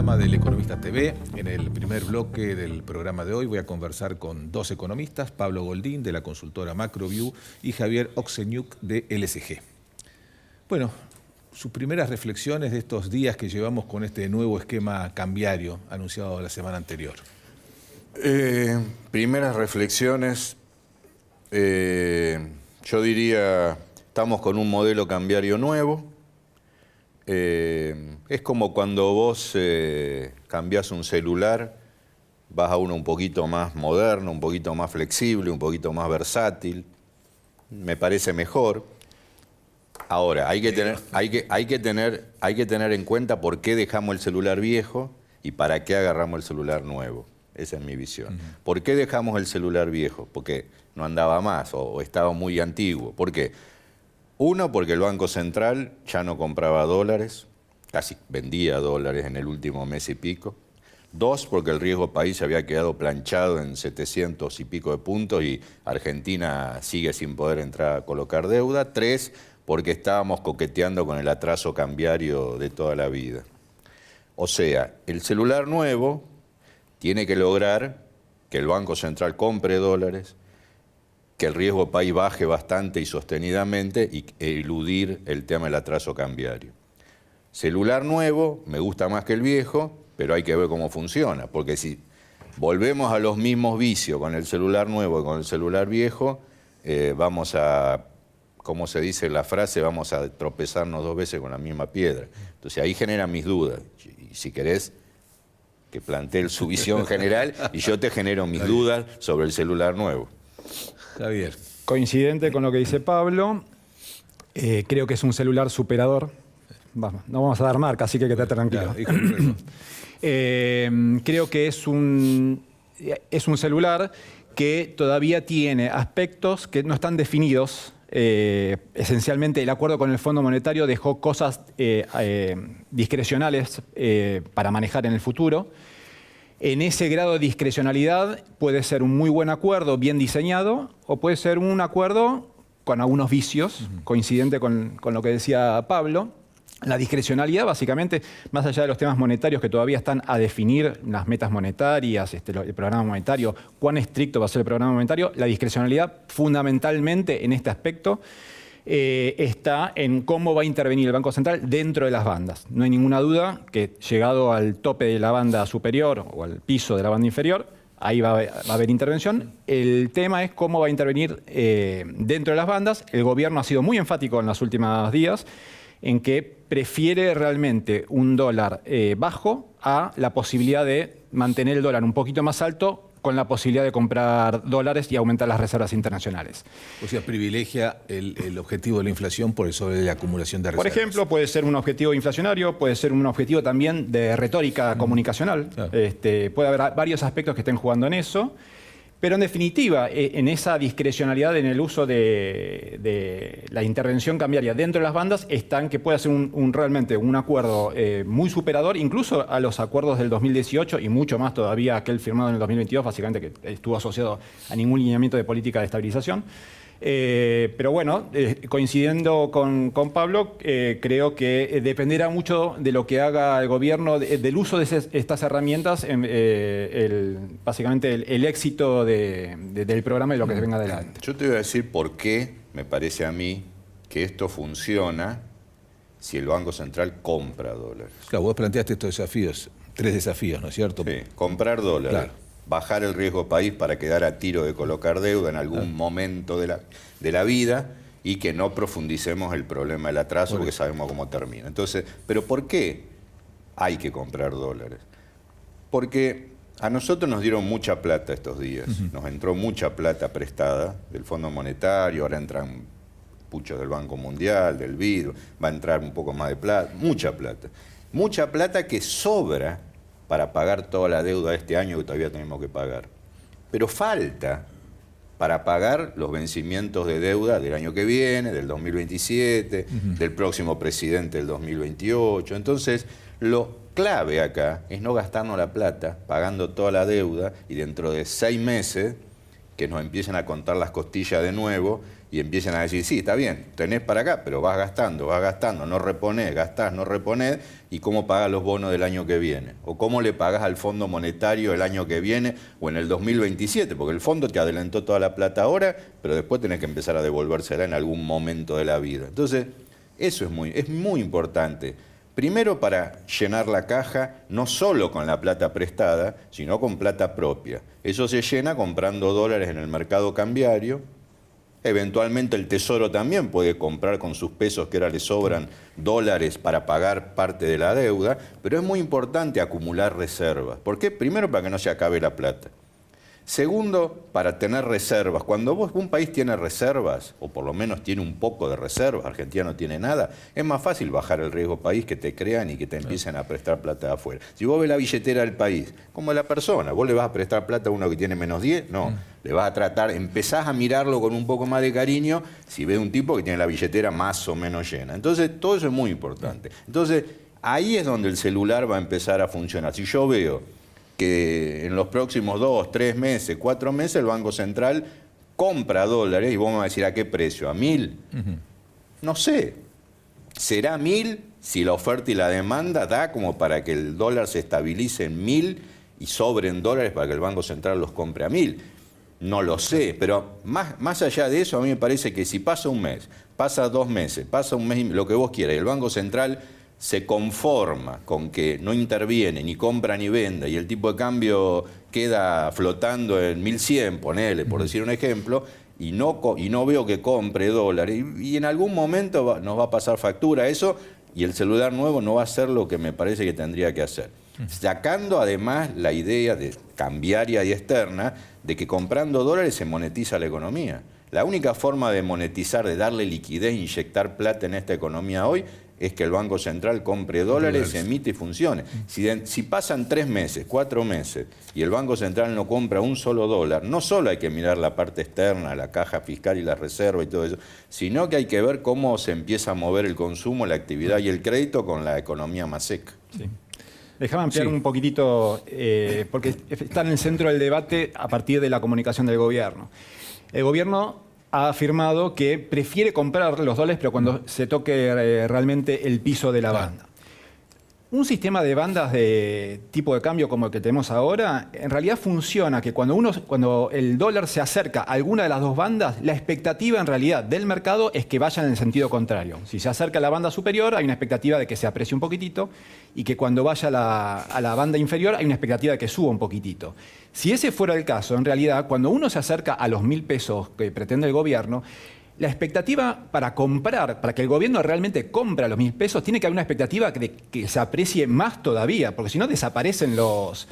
programa del Economista TV. En el primer bloque del programa de hoy voy a conversar con dos economistas, Pablo Goldín, de la consultora Macroview, y Javier Okseñuk, de LSG. Bueno, sus primeras reflexiones de estos días que llevamos con este nuevo esquema cambiario anunciado la semana anterior. Primeras reflexiones, yo diría, estamos con un modelo cambiario nuevo. Es como cuando vos cambiás un celular, vas a uno un poquito más moderno, un poquito más flexible, un poquito más versátil. Me parece mejor. Ahora, hay que tener en cuenta por qué dejamos el celular viejo y para qué agarramos el celular nuevo. Esa es mi visión. ¿Por qué dejamos el celular viejo? Porque no andaba más o estaba muy antiguo. ¿Por qué? Uno, porque el Banco Central ya no compraba dólares, casi vendía dólares en el último mes y pico. Dos, porque el riesgo país se había quedado planchado en 700 y pico de puntos y Argentina sigue sin poder entrar a colocar deuda. Tres, porque estábamos coqueteando con el atraso cambiario de toda la vida. O sea, el celular nuevo tiene que lograr que el Banco Central compre dólares, que el riesgo país baje bastante y sostenidamente e eludir el tema del atraso cambiario. Celular nuevo, me gusta más que el viejo, pero hay que ver cómo funciona, porque si volvemos a los mismos vicios con el celular nuevo y con el celular viejo, vamos a, como se dice en la frase, vamos a tropezarnos dos veces con la misma piedra. Entonces ahí generan mis dudas. Y si querés que plantee su visión general y yo te genero mis dudas sobre el celular nuevo. Javier. Coincidente con lo que dice Pablo, creo que es un celular superador. Vamos, no vamos a dar marca, así que quédate tranquilo. Claro, creo que es un celular que todavía tiene aspectos que no están definidos. Esencialmente, el acuerdo con el Fondo Monetario dejó cosas discrecionales para manejar en el futuro. En ese grado de discrecionalidad puede ser un muy buen acuerdo, bien diseñado, o puede ser un acuerdo con algunos vicios, coincidente con lo que decía Pablo. La discrecionalidad, básicamente, más allá de los temas monetarios que todavía están a definir, las metas monetarias, el programa monetario, cuán estricto va a ser el programa monetario, la discrecionalidad fundamentalmente en este aspecto está en cómo va a intervenir el Banco Central dentro de las bandas. No hay ninguna duda que llegado al tope de la banda superior o al piso de la banda inferior, ahí va a haber intervención. El tema es cómo va a intervenir dentro de las bandas. El gobierno ha sido muy enfático en los últimos días en que prefiere realmente un dólar bajo a la posibilidad de mantener el dólar un poquito más alto con la posibilidad de comprar dólares y aumentar las reservas internacionales. O sea, privilegia el objetivo de la inflación por sobre de la acumulación de reservas. Por ejemplo, puede ser un objetivo inflacionario, puede ser un objetivo también de retórica comunicacional. Claro. Puede haber varios aspectos que estén jugando en eso. Pero en definitiva, en esa discrecionalidad en el uso de la intervención cambiaria dentro de las bandas, están que puede ser realmente un acuerdo muy superador, incluso a los acuerdos del 2018 y mucho más todavía aquel firmado en el 2022, básicamente que estuvo asociado a ningún lineamiento de política de estabilización. Pero bueno, coincidiendo con Pablo, creo que dependerá mucho de lo que haga el gobierno, del uso de estas herramientas, básicamente el éxito del programa y lo que se venga adelante. Yo te voy a decir por qué me parece a mí que esto funciona si el Banco Central compra dólares. Claro, vos planteaste estos desafíos, 3 desafíos, ¿no es cierto? Sí, comprar dólares. Claro. Bajar el riesgo país para quedar a tiro de colocar deuda en algún momento de la vida y que no profundicemos el problema del atraso porque sabemos cómo termina. Entonces, ¿pero por qué hay que comprar dólares? Porque a nosotros nos dieron mucha plata estos días. Nos entró mucha plata prestada del Fondo Monetario, ahora entran muchos del Banco Mundial, del BID, va a entrar un poco más de plata, mucha plata. Mucha plata que sobra para pagar toda la deuda de este año que todavía tenemos que pagar. Pero falta para pagar los vencimientos de deuda del año que viene, del 2027, del próximo presidente del 2028. Entonces, lo clave acá es no gastarnos la plata pagando toda la deuda y dentro de 6 meses que nos empiecen a contar las costillas de nuevo y empiezan a decir, sí, está bien, tenés para acá, pero vas gastando, no reponés, gastás, no reponés, ¿y cómo pagás los bonos del año que viene? ¿O cómo le pagás al Fondo Monetario el año que viene o en el 2027? Porque el fondo te adelantó toda la plata ahora, pero después tenés que empezar a devolvérsela en algún momento de la vida. Entonces, eso es muy importante. Primero para llenar la caja, no solo con la plata prestada, sino con plata propia. Eso se llena comprando dólares en el mercado cambiario. Eventualmente el Tesoro también puede comprar con sus pesos que ahora le sobran dólares para pagar parte de la deuda, pero es muy importante acumular reservas. ¿Por qué? Primero, para que no se acabe la plata. Segundo, para tener reservas. Cuando un país tiene reservas, o por lo menos tiene un poco de reservas, Argentina no tiene nada, es más fácil bajar el riesgo país, que te crean y que te empiecen a prestar plata de afuera. Si vos ves la billetera del país, como la persona, vos le vas a prestar plata a uno que tiene menos 10, no. Le vas a tratar, empezás a mirarlo con un poco más de cariño si ves un tipo que tiene la billetera más o menos llena. Entonces, todo eso es muy importante. Entonces, ahí es donde el celular va a empezar a funcionar. Si yo veo que en los próximos 2, 3 meses, 4 meses el Banco Central compra dólares, y vos me vas a decir, ¿a qué precio? ¿A 1.000? No sé. ¿Será 1.000 si la oferta y la demanda da como para que el dólar se estabilice en 1.000 y sobren dólares para que el Banco Central los compre a 1.000? No lo sé, pero más allá de eso, a mí me parece que si pasa un mes, pasa 2 meses, pasa un mes, lo que vos quieras, y el Banco Central se conforma con que no interviene, ni compra ni venda, y el tipo de cambio queda flotando en 1.100, ponele, por decir un ejemplo, y no veo que compre dólares, y en algún momento nos va a pasar factura eso, y el celular nuevo no va a hacer lo que me parece que tendría que hacer. Sacando además la idea de cambiaria y externa de que comprando dólares se monetiza la economía. La única forma de monetizar, de darle liquidez, inyectar plata en esta economía hoy, es que el Banco Central compre dólares, emite y funcione. Si pasan 3 meses, 4 meses, y el Banco Central no compra un solo dólar, no solo hay que mirar la parte externa, la caja fiscal y la reserva y todo eso, sino que hay que ver cómo se empieza a mover el consumo, la actividad y el crédito con la economía más seca. Sí. Déjame ampliar un poquitito, porque está en el centro del debate a partir de la comunicación del gobierno. El gobierno ha afirmado que prefiere comprar los dólares, pero cuando se toque realmente el piso de la banda. Un sistema de bandas de tipo de cambio como el que tenemos ahora, en realidad funciona que cuando el dólar se acerca a alguna de las dos bandas, la expectativa en realidad del mercado es que vaya en el sentido contrario. Si se acerca a la banda superior, hay una expectativa de que se aprecie un poquitito, y que cuando vaya a la banda inferior, hay una expectativa de que suba un poquitito. Si ese fuera el caso, en realidad, cuando uno se acerca a los 1.000 pesos que pretende el gobierno, la expectativa para comprar, para que el gobierno realmente compre a los 1.000 pesos, tiene que haber una expectativa de que se aprecie más todavía, porque si no desaparecen los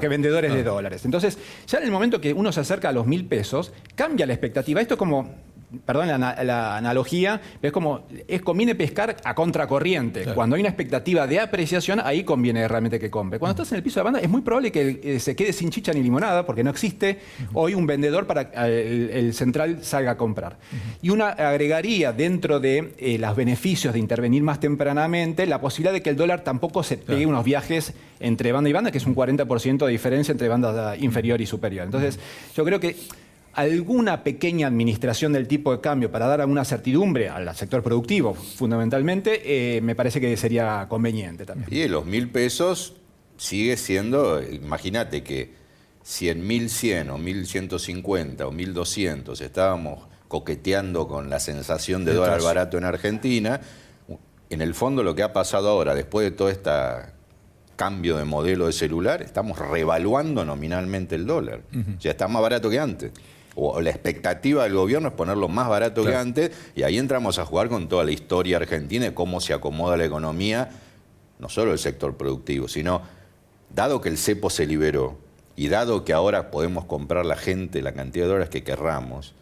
vendedores de dólares. Entonces, ya en el momento que uno se acerca a los 1.000 pesos, cambia la expectativa. Esto es como, perdón la analogía, pero conviene pescar a contracorriente. Claro. Cuando hay una expectativa de apreciación, ahí conviene realmente que compre. Cuando estás en el piso de la banda, es muy probable que se quede sin chicha ni limonada, porque no existe hoy un vendedor para que el central salga a comprar. Y una agregaría dentro de los beneficios de intervenir más tempranamente la posibilidad de que el dólar tampoco se pegue unos viajes entre banda y banda, que es un 40% de diferencia entre banda inferior y superior. Entonces, yo creo que alguna pequeña administración del tipo de cambio para dar alguna certidumbre al sector productivo, fundamentalmente, me parece que sería conveniente también. Y los 1.000 pesos sigue siendo, imagínate que si en 1.100 o 1.150 o 1.200 estábamos coqueteando con la sensación de dólar barato en Argentina, en el fondo lo que ha pasado ahora, después de todo este cambio de modelo de celular, estamos revaluando nominalmente el dólar. O sea, está más barato que antes. O la expectativa del gobierno es ponerlo más barato que antes, y ahí entramos a jugar con toda la historia argentina de cómo se acomoda la economía, no solo el sector productivo, sino, dado que el cepo se liberó, y dado que ahora podemos comprar la gente la cantidad de dólares que querramos,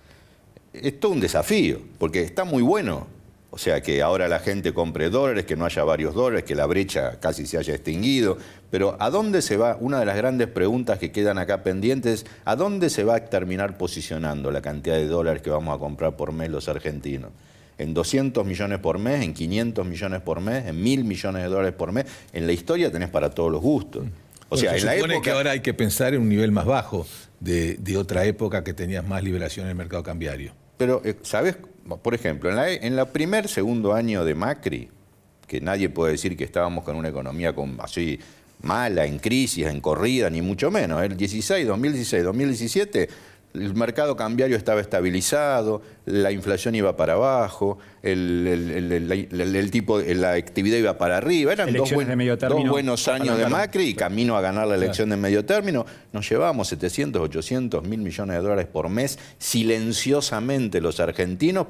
es todo un desafío, porque está muy bueno. O sea, que ahora la gente compre dólares, que no haya varios dólares, que la brecha casi se haya extinguido. Pero ¿a dónde se va? Una de las grandes preguntas que quedan acá pendientes, ¿a dónde se va a terminar posicionando la cantidad de dólares que vamos a comprar por mes los argentinos? ¿En 200 millones por mes? ¿En 500 millones por mes? ¿En 1.000 millones de dólares por mes? En la historia tenés para todos los gustos. O sea, se en la supone época... que ahora hay que pensar en un nivel más bajo de otra época que tenías más liberación en el mercado cambiario. Pero, ¿sabes? Por ejemplo, en la segundo año de Macri, que nadie puede decir que estábamos con una economía así mala, en crisis, en corrida, ni mucho menos. El 2016, 2017, el mercado cambiario estaba estabilizado, la inflación iba para abajo, la actividad iba para arriba. Eran dos buenos años de Macri y camino a ganar la elección de medio término. Nos llevábamos 700, 800, 1.000 millones de dólares por mes silenciosamente los argentinos.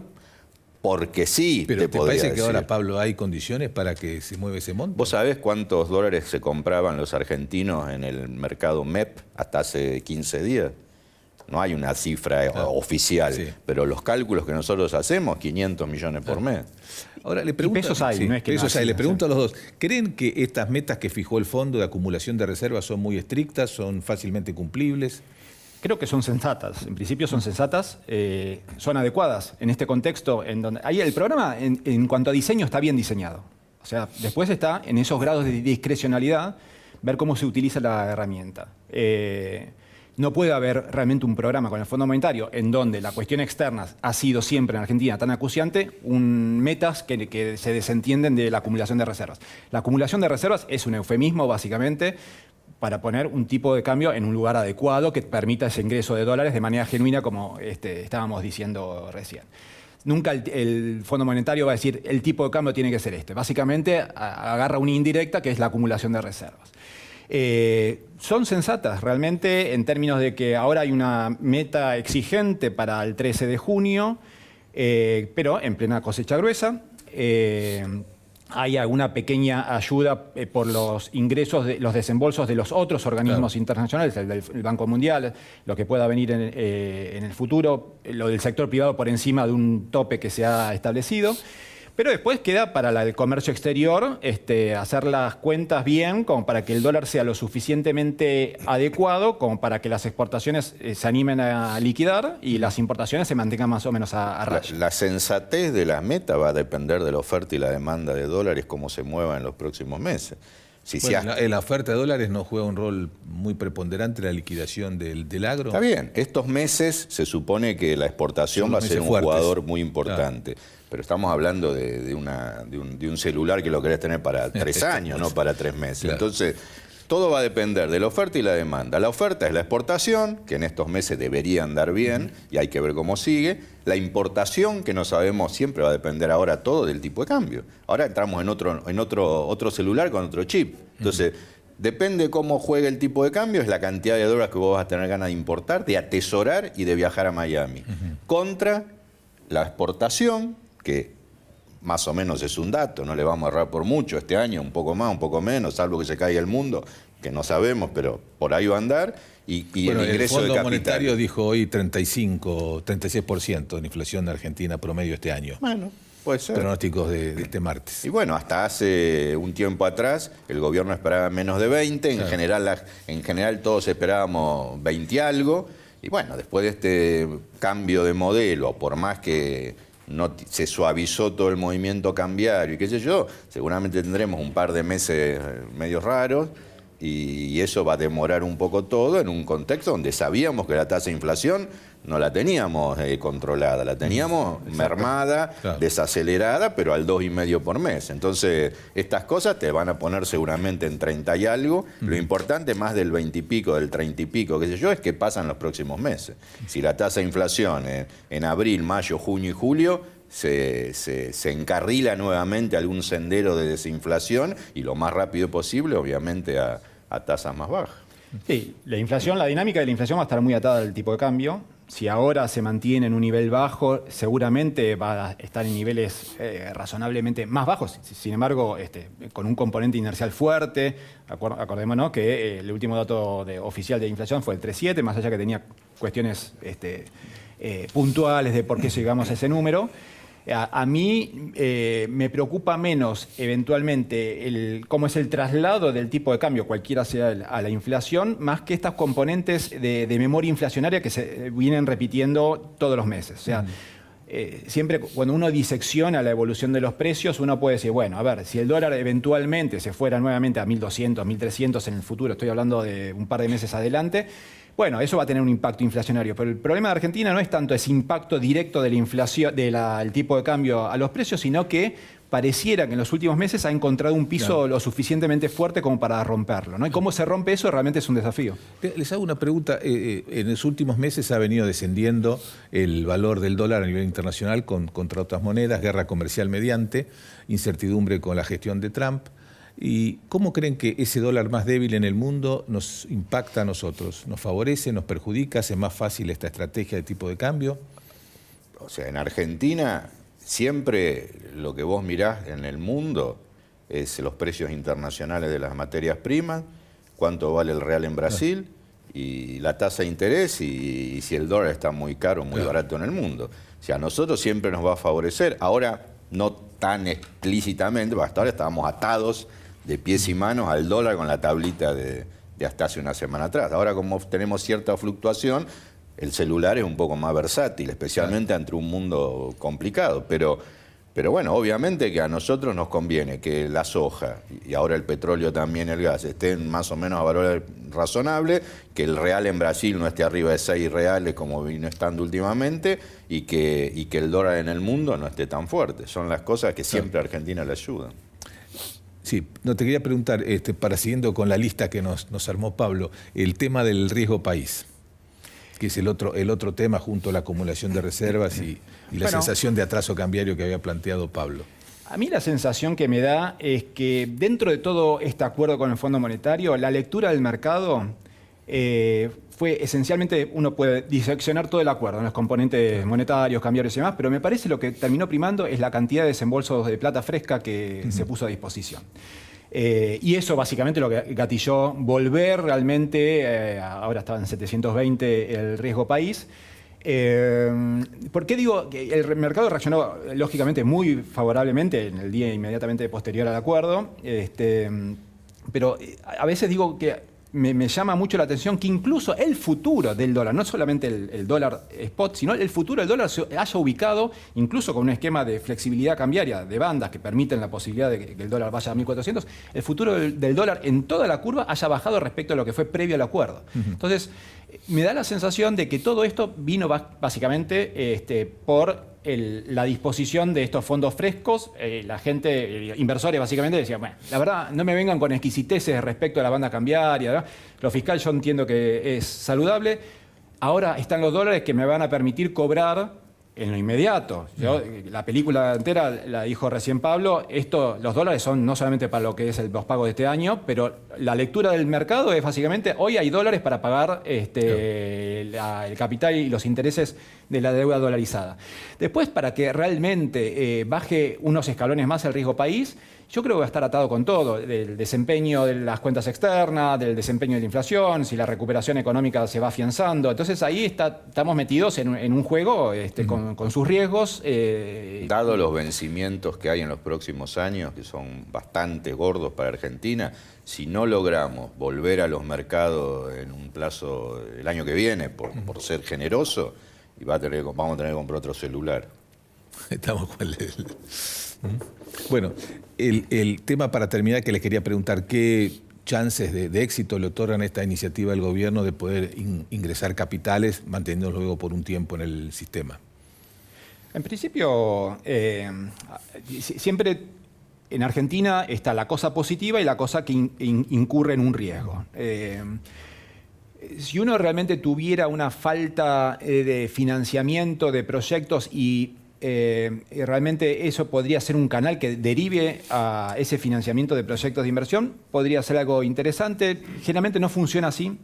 Porque sí, pero ¿te parece decir que ahora, Pablo, hay condiciones para que se mueva ese monto? ¿Vos sabés cuántos dólares se compraban los argentinos en el mercado MEP hasta hace 15 días? No hay una cifra oficial, sí, pero los cálculos que nosotros hacemos, 500 millones por mes. Ahora le pregunto, pesos hay, sí, no es que pesos hay. Le pregunto a los dos, ¿creen que estas metas que fijó el Fondo de Acumulación de Reservas son muy estrictas, son fácilmente cumplibles? Creo que son sensatas, en principio son sensatas, son adecuadas en este contexto en donde... Ahí el programa en cuanto a diseño está bien diseñado. O sea, después está en esos grados de discrecionalidad ver cómo se utiliza la herramienta. No puede haber realmente un programa con el Fondo Monetario en donde la cuestión externa ha sido siempre en Argentina tan acuciante, metas que se desentienden de la acumulación de reservas. La acumulación de reservas es un eufemismo, básicamente, para poner un tipo de cambio en un lugar adecuado que permita ese ingreso de dólares de manera genuina, como estábamos diciendo recién. Nunca el Fondo Monetario va a decir el tipo de cambio tiene que ser este. Básicamente agarra una indirecta que es la acumulación de reservas. Son sensatas realmente en términos de que ahora hay una meta exigente para el 13 de junio, pero en plena cosecha gruesa. Hay alguna pequeña ayuda por los ingresos, los desembolsos de los otros organismos internacionales, el Banco Mundial, lo que pueda venir en el futuro, lo del sector privado por encima de un tope que se ha establecido. Pero después queda para el comercio exterior hacer las cuentas bien, como para que el dólar sea lo suficientemente adecuado, como para que las exportaciones se animen a liquidar y las importaciones se mantengan más o menos a raya. La sensatez de la meta va a depender de la oferta y la demanda de dólares, cómo se mueva en los próximos meses. La oferta de dólares no juega un rol muy preponderante en la liquidación del agro. Está bien, estos meses se supone que la exportación va a ser un jugador muy importante. Claro. Pero estamos hablando de un celular que lo querés tener para 3 años, no para 3 meses. Claro. Entonces, todo va a depender de la oferta y la demanda. La oferta es la exportación, que en estos meses debería andar bien, y hay que ver cómo sigue. La importación, que no sabemos, siempre va a depender ahora todo del tipo de cambio. Ahora entramos en otro celular con otro chip. Entonces, depende cómo juegue el tipo de cambio, es la cantidad de dólares que vos vas a tener ganas de importar, de atesorar y de viajar a Miami. Contra la exportación, que más o menos es un dato, no le vamos a errar por mucho este año, un poco más, un poco menos, salvo que se caiga el mundo, que no sabemos, pero por ahí va a andar, y bueno, el ingreso de capital. El Fondo Monetario dijo hoy 36% de inflación de Argentina promedio este año. Bueno, puede ser. Pronósticos de este martes. Y bueno, hasta hace un tiempo atrás el gobierno esperaba menos de 20, en general todos esperábamos 20 y algo, y bueno, después de este cambio de modelo, por más que no se suavizó todo el movimiento cambiario y qué sé yo, seguramente tendremos un par de meses medio raros y eso va a demorar un poco todo en un contexto donde sabíamos que la tasa de inflación no la teníamos controlada, la teníamos mermada, claro, desacelerada, pero al 2,5 por mes. Entonces, estas cosas te van a poner seguramente en 30 y algo. Lo importante, más del 20 y pico, del 30 y pico, qué sé yo, es qué pasa en los próximos meses. Si la tasa de inflación en abril, mayo, junio y julio se encarrila nuevamente a algún sendero de desinflación y lo más rápido posible, obviamente, a tasas más bajas. Sí, la dinámica de la inflación va a estar muy atada al tipo de cambio. Si ahora se mantiene en un nivel bajo, seguramente va a estar en niveles razonablemente más bajos. Sin embargo, con un componente inercial fuerte. Acordémonos que el último dato oficial de inflación fue el 3,7, más allá que tenía cuestiones puntuales de por qué llegamos a ese número. A mí me preocupa menos eventualmente cómo es el traslado del tipo de cambio, cualquiera sea a la inflación, más que estas componentes de memoria inflacionaria que se vienen repitiendo todos los meses. O sea, siempre cuando uno disecciona la evolución de los precios, uno puede decir, bueno, a ver, si el dólar eventualmente se fuera nuevamente a 1.200, 1.300 en el futuro, estoy hablando de un par de meses adelante, bueno, eso va a tener un impacto inflacionario. Pero el problema de Argentina no es tanto ese impacto directo de la inflación, del tipo de cambio a los precios, sino que pareciera que en los últimos meses ha encontrado un piso lo suficientemente fuerte como para romperlo, ¿no? Y cómo se rompe eso realmente es un desafío. Les hago una pregunta. En los últimos meses ha venido descendiendo el valor del dólar a nivel internacional contra otras monedas, guerra comercial mediante, incertidumbre con la gestión de Trump. ¿Y cómo creen que ese dólar más débil en el mundo nos impacta a nosotros? ¿Nos favorece, nos perjudica, hace más fácil esta estrategia de tipo de cambio? O sea, en Argentina siempre lo que vos mirás en el mundo es los precios internacionales de las materias primas, cuánto vale el real en Brasil y la tasa de interés y si el dólar está muy caro o muy barato en el mundo. O sea, a nosotros siempre nos va a favorecer. Ahora, no tan explícitamente, hasta ahora estábamos atados de pies y manos al dólar con la tablita de hasta hace una semana atrás. Ahora, como tenemos cierta fluctuación, el celular es un poco más versátil, especialmente ante un mundo complicado. Pero bueno, obviamente que a nosotros nos conviene que la soja y ahora el petróleo también, el gas, estén más o menos a valores razonables, que el real en Brasil no esté arriba de 6 reales como vino estando últimamente y que el dólar en el mundo no esté tan fuerte. Son las cosas que siempre a Argentina le ayudan. Sí, no te quería preguntar, para siguiendo con la lista que nos armó Pablo, el tema del riesgo país, que es el otro tema junto a la acumulación de reservas y la sensación de atraso cambiario que había planteado Pablo. A mí la sensación que me da es que dentro de todo este acuerdo con el Fondo Monetario, la lectura del mercado fue esencialmente, uno puede diseccionar todo el acuerdo, en los componentes monetarios, cambiarios y demás, pero me parece lo que terminó primando es la cantidad de desembolsos de plata fresca que se puso a disposición. Y eso básicamente lo que gatilló volver realmente, ahora estaba en 720 el riesgo país. ¿Por qué digo que el mercado reaccionó lógicamente muy favorablemente en el día inmediatamente posterior al acuerdo? Pero a veces digo que me llama mucho la atención que incluso el futuro del dólar, no solamente el dólar spot, sino el futuro del dólar se haya ubicado, incluso con un esquema de flexibilidad cambiaria, de bandas que permiten la posibilidad de que el dólar vaya a 1.400, el futuro del dólar en toda la curva haya bajado respecto a lo que fue previo al acuerdo. Entonces, me da la sensación de que todo esto vino básicamente por la disposición de estos fondos frescos. La gente, inversores básicamente decían, bueno, la verdad no me vengan con exquisiteces respecto a la banda cambiaria, ¿verdad? Lo fiscal yo entiendo que es saludable. Ahora están los dólares que me van a permitir cobrar en lo inmediato. La película entera la dijo recién Pablo, los dólares son no solamente para lo que es los pagos de este año, pero la lectura del mercado es básicamente, hoy hay dólares para pagar el capital y los intereses de la deuda dolarizada. Después, para que realmente baje unos escalones más el riesgo país, yo creo que va a estar atado con todo, del desempeño de las cuentas externas, del desempeño de la inflación, si la recuperación económica se va afianzando. Entonces ahí estamos metidos en un juego con sus riesgos. Dado los vencimientos que hay en los próximos años, que son bastante gordos para Argentina, si no logramos volver a los mercados en un plazo el año que viene, por ser generoso, vamos a tener que comprar otro celular. Estamos con Bueno, el tema para terminar que les quería preguntar, ¿qué chances de éxito le otorgan esta iniciativa del gobierno de poder ingresar capitales, manteniéndolos luego por un tiempo en el sistema? En principio, siempre en Argentina está la cosa positiva y la cosa que incurre en un riesgo. Si uno realmente tuviera una falta de financiamiento de proyectos y realmente eso podría ser un canal que derive a ese financiamiento de proyectos de inversión, podría ser algo interesante. Generalmente no funciona así.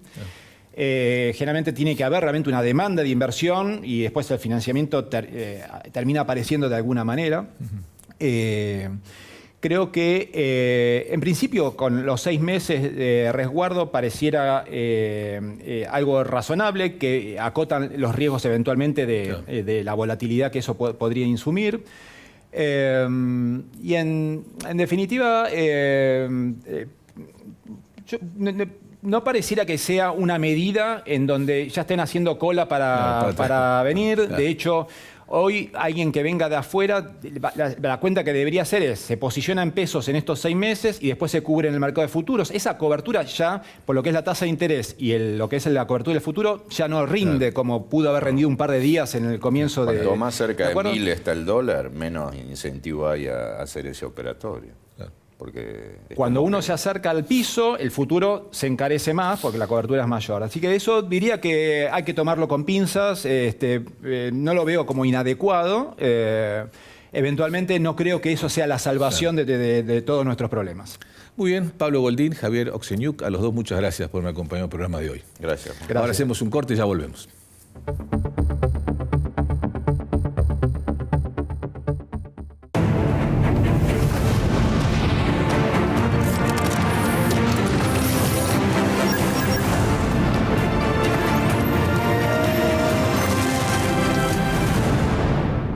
Generalmente tiene que haber realmente una demanda de inversión y después el financiamiento termina apareciendo de alguna manera. Creo que, en principio, con los 6 meses de resguardo pareciera algo razonable, que acotan los riesgos eventualmente de la volatilidad que eso podría insumir. Y en definitiva, no pareciera que sea una medida en donde ya estén haciendo cola para venir. Claro. De hecho, Hoy alguien que venga de afuera, la cuenta que debería hacer es, se posiciona en pesos en estos 6 meses y después se cubre en el mercado de futuros. Esa cobertura ya, por lo que es la tasa de interés y lo que es la cobertura del futuro, ya no rinde como pudo haber rendido un par de días en el comienzo de... Cuanto más cerca de 1000 está el dólar, menos incentivo hay a hacer ese operatorio. Porque cuando uno se acerca al piso, el futuro se encarece más porque la cobertura es mayor. Así que eso diría que hay que tomarlo con pinzas. No lo veo como inadecuado. Eventualmente no creo que eso sea la salvación de todos nuestros problemas. Muy bien, Pablo Goldín, Javier Okseñuk, a los dos muchas gracias por haberme acompañado en el programa de hoy. Gracias. Ahora hacemos un corte y ya volvemos.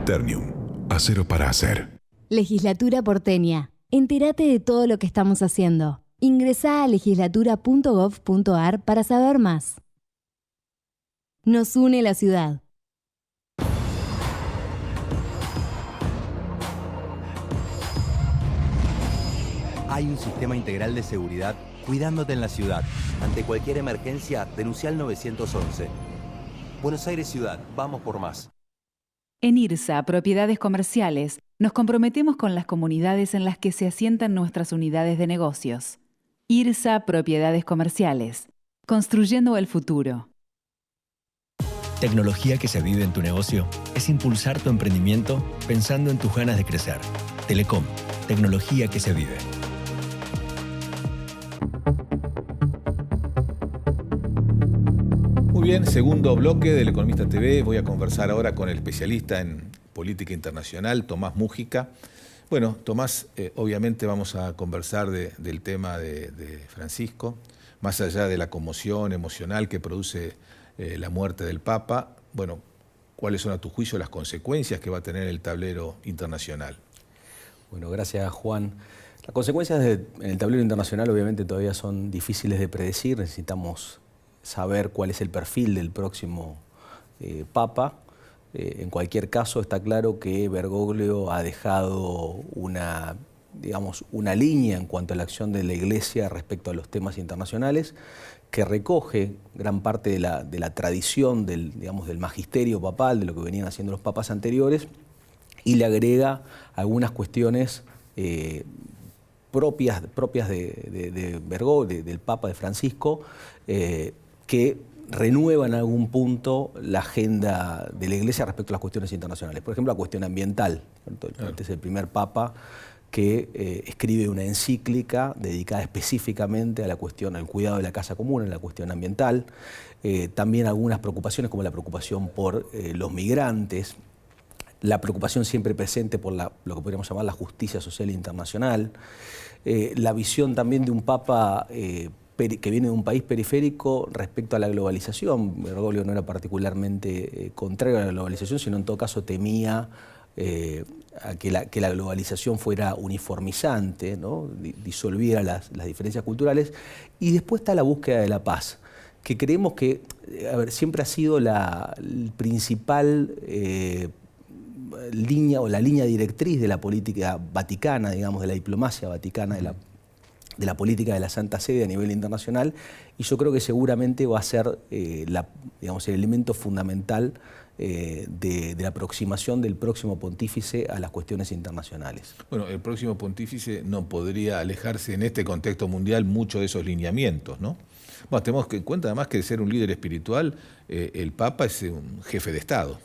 Ternium, acero para hacer. Legislatura porteña. Entérate de todo lo que estamos haciendo. Ingresá a legislatura.gov.ar para saber más. Nos une la ciudad. Hay un sistema integral de seguridad cuidándote en la ciudad. Ante cualquier emergencia, denuncia al 911. Buenos Aires Ciudad, vamos por más. En IRSA, Propiedades Comerciales, nos comprometemos con las comunidades en las que se asientan nuestras unidades de negocios. IRSA, Propiedades Comerciales, construyendo el futuro. Tecnología que se vive en tu negocio es impulsar tu emprendimiento pensando en tus ganas de crecer. Telecom, tecnología que se vive. Muy bien, segundo bloque del Economista TV. Voy a conversar ahora con el especialista en política internacional, Tomás Múgica. Bueno, Tomás, obviamente vamos a conversar del tema de Francisco, más allá de la conmoción emocional que produce la muerte del Papa. Bueno, ¿cuáles son a tu juicio las consecuencias que va a tener el tablero internacional? Bueno, gracias Juan. Las consecuencias en el tablero internacional obviamente todavía son difíciles de predecir. Necesitamos saber cuál es el perfil del próximo Papa. En cualquier caso, está claro que Bergoglio ha dejado una línea en cuanto a la acción de la Iglesia respecto a los temas internacionales, que recoge gran parte de la tradición del magisterio papal, de lo que venían haciendo los papas anteriores, y le agrega algunas cuestiones propias de Bergoglio, del Papa de Francisco, que renuevan en algún punto la agenda de la Iglesia respecto a las cuestiones internacionales. Por ejemplo, la cuestión ambiental. Este es el primer Papa que escribe una encíclica dedicada específicamente a la cuestión, al cuidado de la casa común, a la cuestión ambiental. También algunas preocupaciones como la preocupación por los migrantes, la preocupación siempre presente por lo que podríamos llamar la justicia social internacional, la visión también de un Papa que viene de un país periférico respecto a la globalización. Bergoglio no era particularmente contrario a la globalización, sino en todo caso temía a que la globalización fuera uniformizante, ¿no? Disolviera las diferencias culturales. Y después está la búsqueda de la paz, que creemos que siempre ha sido la principal línea o la línea directriz de la política vaticana, digamos, de la diplomacia vaticana, de la política de la Santa Sede a nivel internacional, y yo creo que seguramente va a ser el elemento fundamental de la aproximación del próximo pontífice a las cuestiones internacionales. Bueno, el próximo pontífice no podría alejarse en este contexto mundial mucho de esos lineamientos, ¿no? Bueno, tenemos en cuenta además que de ser un líder espiritual, el Papa es un jefe de Estado.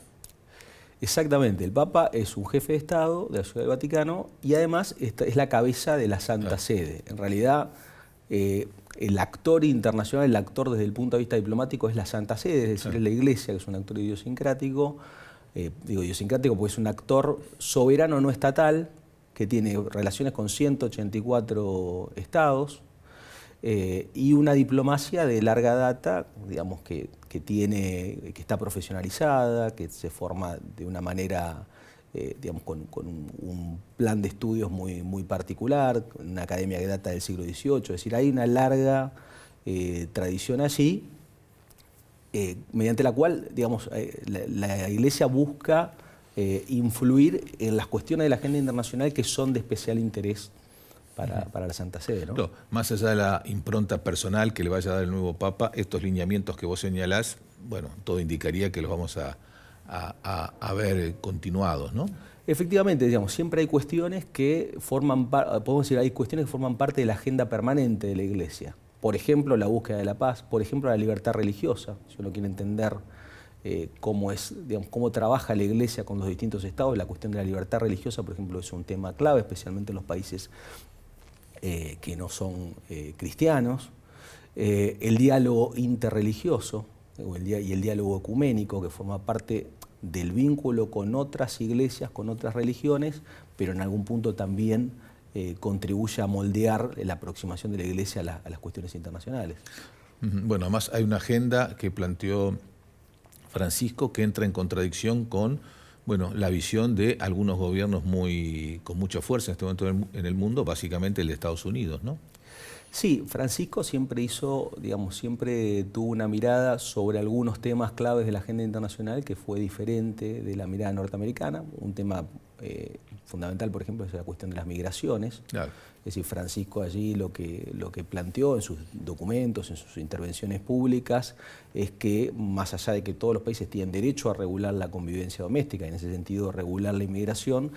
Exactamente, el Papa es un jefe de Estado de la Ciudad del Vaticano y además es la cabeza de la Santa Sede. En realidad, el actor internacional, el actor desde el punto de vista diplomático es la Santa Sede, es decir, es la Iglesia, que es un actor idiosincrático. Digo idiosincrático porque es un actor soberano no estatal que tiene relaciones con 184 estados y una diplomacia de larga data, digamos que está profesionalizada, que se forma de una manera, con un plan de estudios muy particular, una academia que data del siglo XVIII, es decir, hay una larga tradición allí, mediante la cual, digamos, la Iglesia busca influir en las cuestiones de la agenda internacional que son de especial interés para la Santa Sede, ¿no? Claro, más allá de la impronta personal que le vaya a dar el nuevo Papa, estos lineamientos que vos señalás, bueno, todo indicaría que los vamos a ver continuados, ¿no? Efectivamente, digamos, siempre hay cuestiones que podemos decir, hay cuestiones que forman parte de la agenda permanente de la Iglesia. Por ejemplo, la búsqueda de la paz, por ejemplo, la libertad religiosa, si uno quiere entender cómo trabaja la Iglesia con los distintos estados, la cuestión de la libertad religiosa, por ejemplo, es un tema clave, especialmente en los países que no son cristianos. El diálogo interreligioso y el diálogo ecuménico, que forma parte del vínculo con otras iglesias, con otras religiones, pero en algún punto también contribuye a moldear la aproximación de la Iglesia a las cuestiones internacionales. Bueno, además hay una agenda que planteó Francisco que entra en contradicción con la visión de algunos gobiernos con mucha fuerza en este momento en el mundo, básicamente el de Estados Unidos, ¿no? Sí, Francisco siempre tuvo una mirada sobre algunos temas claves de la agenda internacional que fue diferente de la mirada norteamericana. Un tema fundamental, por ejemplo, es la cuestión de las migraciones. Claro. Es decir, Francisco allí lo que planteó en sus documentos, en sus intervenciones públicas, es que más allá de que todos los países tienen derecho a regular la convivencia doméstica, y en ese sentido regular la inmigración,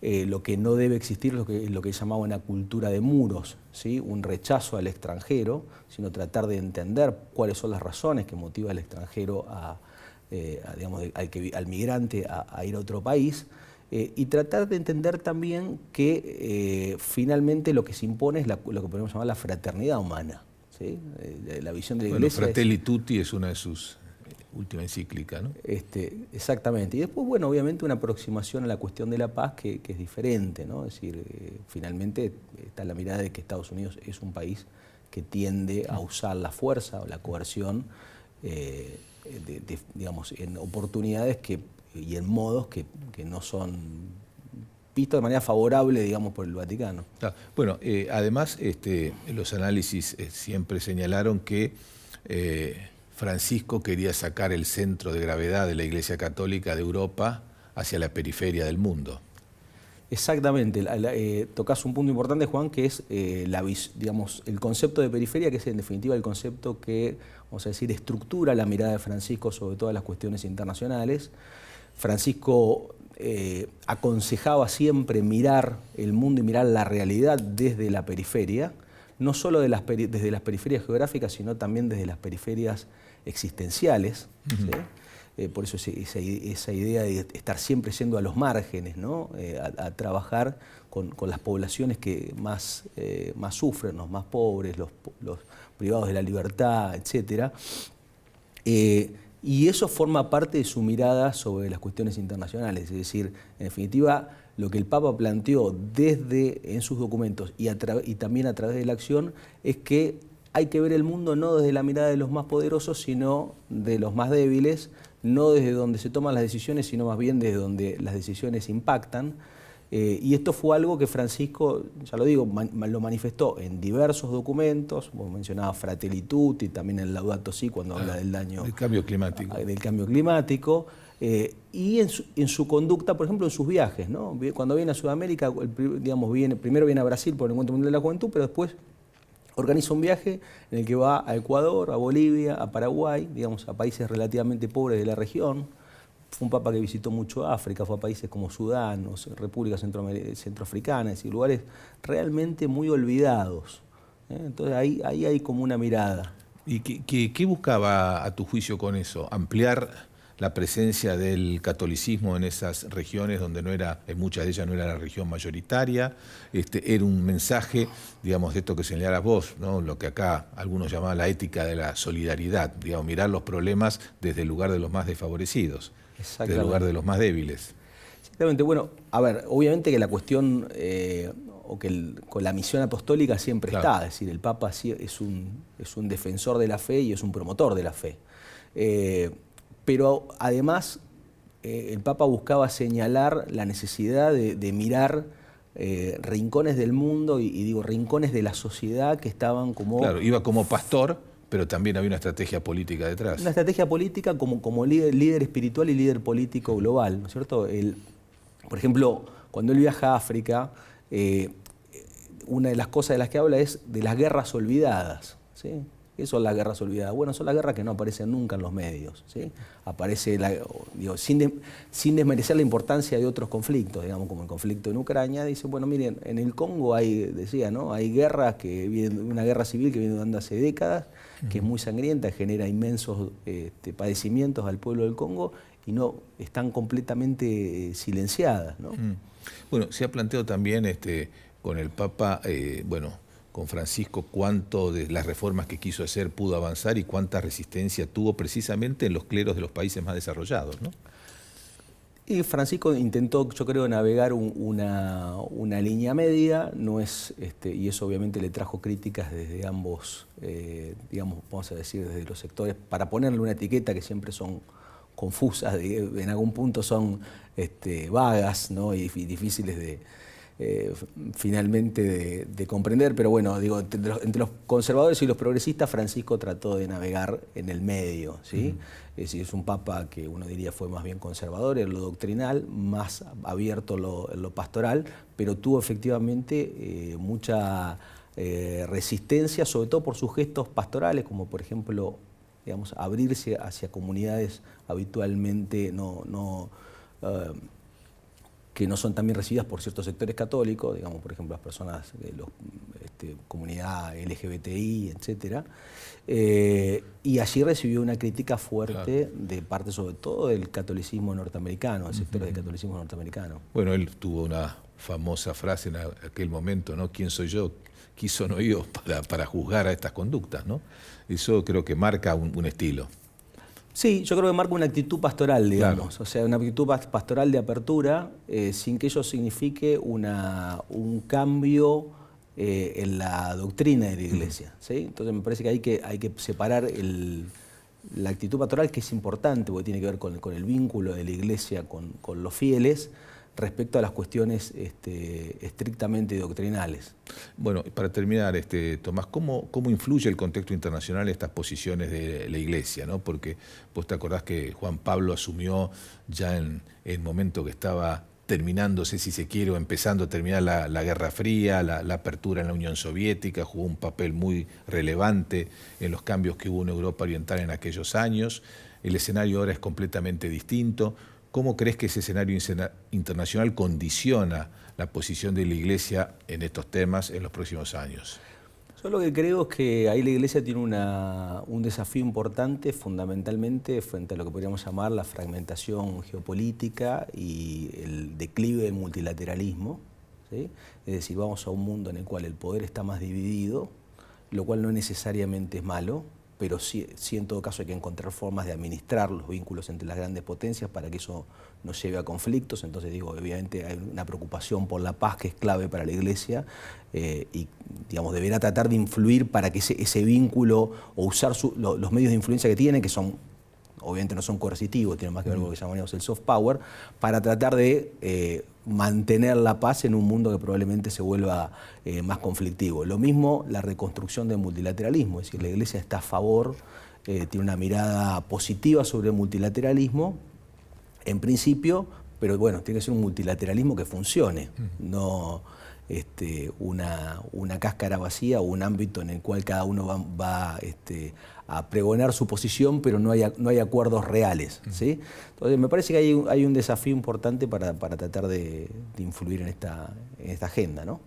lo que no debe existir es lo que llamaba una cultura de muros, ¿sí? Un rechazo al extranjero, sino tratar de entender cuáles son las razones que motivan al extranjero, al migrante a ir a otro país, y tratar de entender también que finalmente lo que se impone es lo que podemos llamar la fraternidad humana, ¿sí? La visión de la Iglesia. Fratelli Tutti es una de sus última encíclica, ¿no? Exactamente. Y después, obviamente una aproximación a la cuestión de la paz que es diferente, ¿no? Es decir, finalmente está la mirada de que Estados Unidos es un país que tiende a usar la fuerza o la coerción, en oportunidades y en modos que no son vistos de manera favorable, por el Vaticano. Bueno, además, los análisis siempre señalaron que Francisco quería sacar el centro de gravedad de la Iglesia Católica de Europa hacia la periferia del mundo. Exactamente. Tocás un punto importante, Juan, que es el concepto de periferia, que es en definitiva el concepto que, vamos a decir, estructura la mirada de Francisco sobre todas las cuestiones internacionales. Francisco aconsejaba siempre mirar el mundo y mirar la realidad desde la periferia, no solo desde las periferias geográficas, sino también desde las periferias existenciales. ¿Sí? Por eso esa idea de estar siempre yendo a los márgenes, ¿no? A trabajar con las poblaciones que más sufren, los más pobres, los privados de la libertad, etc. Y eso forma parte de su mirada sobre las cuestiones internacionales. Es decir, en definitiva, lo que el Papa planteó en sus documentos y también a través de la acción es que hay que ver el mundo no desde la mirada de los más poderosos, sino de los más débiles, no desde donde se toman las decisiones, sino más bien desde donde las decisiones impactan. Y esto fue algo que Francisco, ya lo digo, lo manifestó en diversos documentos. Vos mencionabas Fratelli Tutti, también en Laudato Si, cuando habla del daño del cambio climático. Y en su conducta, por ejemplo, en sus viajes, ¿no? Cuando viene a Sudamérica, primero viene a Brasil por el Encuentro Mundial de la Juventud, pero después organiza un viaje en el que va a Ecuador, a Bolivia, a Paraguay, a países relativamente pobres de la región. Fue un papa que visitó mucho África, fue a países como Sudán, repúblicas centroafricanas, es decir, lugares realmente muy olvidados. Entonces ahí hay como una mirada. ¿Y qué buscaba a tu juicio con eso? ¿Ampliar la presencia del catolicismo en esas regiones donde en muchas de ellas no era la religión mayoritaria? Era un mensaje, de esto que señalas vos, ¿no? Lo que acá algunos llamaban la ética de la solidaridad, mirar los problemas desde el lugar de los más desfavorecidos, desde el lugar de los más débiles. Exactamente. Bueno, a ver, obviamente que la cuestión, con la misión apostólica siempre está, es decir, el Papa es un defensor de la fe y es un promotor de la fe. Pero además el Papa buscaba señalar la necesidad de mirar rincones del mundo y digo rincones de la sociedad que estaban como... Claro, iba como pastor, pero también había una estrategia política detrás. Una estrategia política como líder espiritual y líder político global, ¿no es cierto? Por ejemplo, cuando él viaja a África, una de las cosas de las que habla es de las guerras olvidadas, ¿sí? ¿Qué son las guerras olvidadas? Bueno, son las guerras que no aparecen nunca en los medios, ¿sí? Aparece, sin desmerecer la importancia de otros conflictos, digamos, como el conflicto en Ucrania, dice, bueno, miren, en el Congo hay guerras una guerra civil que viene dando hace décadas, que es muy sangrienta, genera inmensos padecimientos al pueblo del Congo y no están completamente silenciadas, ¿no? Bueno, se ha planteado también con el Papa, con Francisco, cuánto de las reformas que quiso hacer pudo avanzar y cuánta resistencia tuvo precisamente en los cleros de los países más desarrollados, ¿no? Y Francisco intentó, yo creo, navegar una línea media, no es, y eso obviamente le trajo críticas desde ambos, digamos, vamos a decir, desde los sectores, para ponerle una etiqueta que siempre son confusas, en algún punto son vagas, ¿no? Y difíciles finalmente de comprender, pero bueno, digo, entre los conservadores y los progresistas, Francisco trató de navegar en el medio, ¿sí? Es decir, es un papa que uno diría fue más bien conservador en lo doctrinal, más abierto en lo pastoral, pero tuvo efectivamente mucha resistencia, sobre todo por sus gestos pastorales, como por ejemplo, digamos, abrirse hacia comunidades habitualmente que no son también recibidas por ciertos sectores católicos, digamos, por ejemplo, las personas de la comunidad LGBTI, etc. Y allí recibió una crítica fuerte de parte, sobre todo, del catolicismo norteamericano, del sector del catolicismo norteamericano. Bueno, él tuvo una famosa frase en aquel momento, ¿no? ¿Quién soy yo? ¿Quién soy yo para juzgar a estas conductas, ¿no? Eso creo que marca un estilo. Sí, yo creo que marca una actitud pastoral, digamos, claro. O sea, una actitud pastoral de apertura, sin que ello signifique un cambio en la doctrina de la Iglesia, ¿sí? Entonces me parece que hay que separar la actitud pastoral, que es importante, porque tiene que ver con el vínculo de la Iglesia con los fieles, respecto a las cuestiones estrictamente doctrinales. Bueno, para terminar, Tomás, ¿cómo influye el contexto internacional en estas posiciones de la Iglesia, ¿no? Porque vos te acordás que Juan Pablo asumió ya en el momento que estaba terminándose, si se quiere, o empezando a terminar la Guerra Fría, la apertura en la Unión Soviética, jugó un papel muy relevante en los cambios que hubo en Europa Oriental en aquellos años. El escenario ahora es completamente distinto. ¿Cómo crees que ese escenario internacional condiciona la posición de la Iglesia en estos temas en los próximos años? Yo lo que creo es que ahí la Iglesia tiene un desafío importante, fundamentalmente frente a lo que podríamos llamar la fragmentación geopolítica y el declive del multilateralismo, ¿sí? Es decir, vamos a un mundo en el cual el poder está más dividido, lo cual no necesariamente es malo, pero sí en todo caso hay que encontrar formas de administrar los vínculos entre las grandes potencias para que eso no lleve a conflictos. Entonces digo, obviamente hay una preocupación por la paz que es clave para la Iglesia y digamos, deberá tratar de influir para que ese vínculo o usar los medios de influencia que tiene, que son, obviamente no son coercitivos, tienen más que ver con lo que llamamos el soft power, para tratar de mantener la paz en un mundo que probablemente se vuelva más conflictivo. Lo mismo la reconstrucción del multilateralismo, es decir, la Iglesia está a favor, tiene una mirada positiva sobre el multilateralismo, en principio, pero bueno, tiene que ser un multilateralismo que funcione, no una cáscara vacía o un ámbito en el cual cada uno va a pregonar su posición, pero no hay acuerdos reales, ¿sí? Entonces me parece que hay un desafío importante para tratar de influir en esta agenda, ¿no?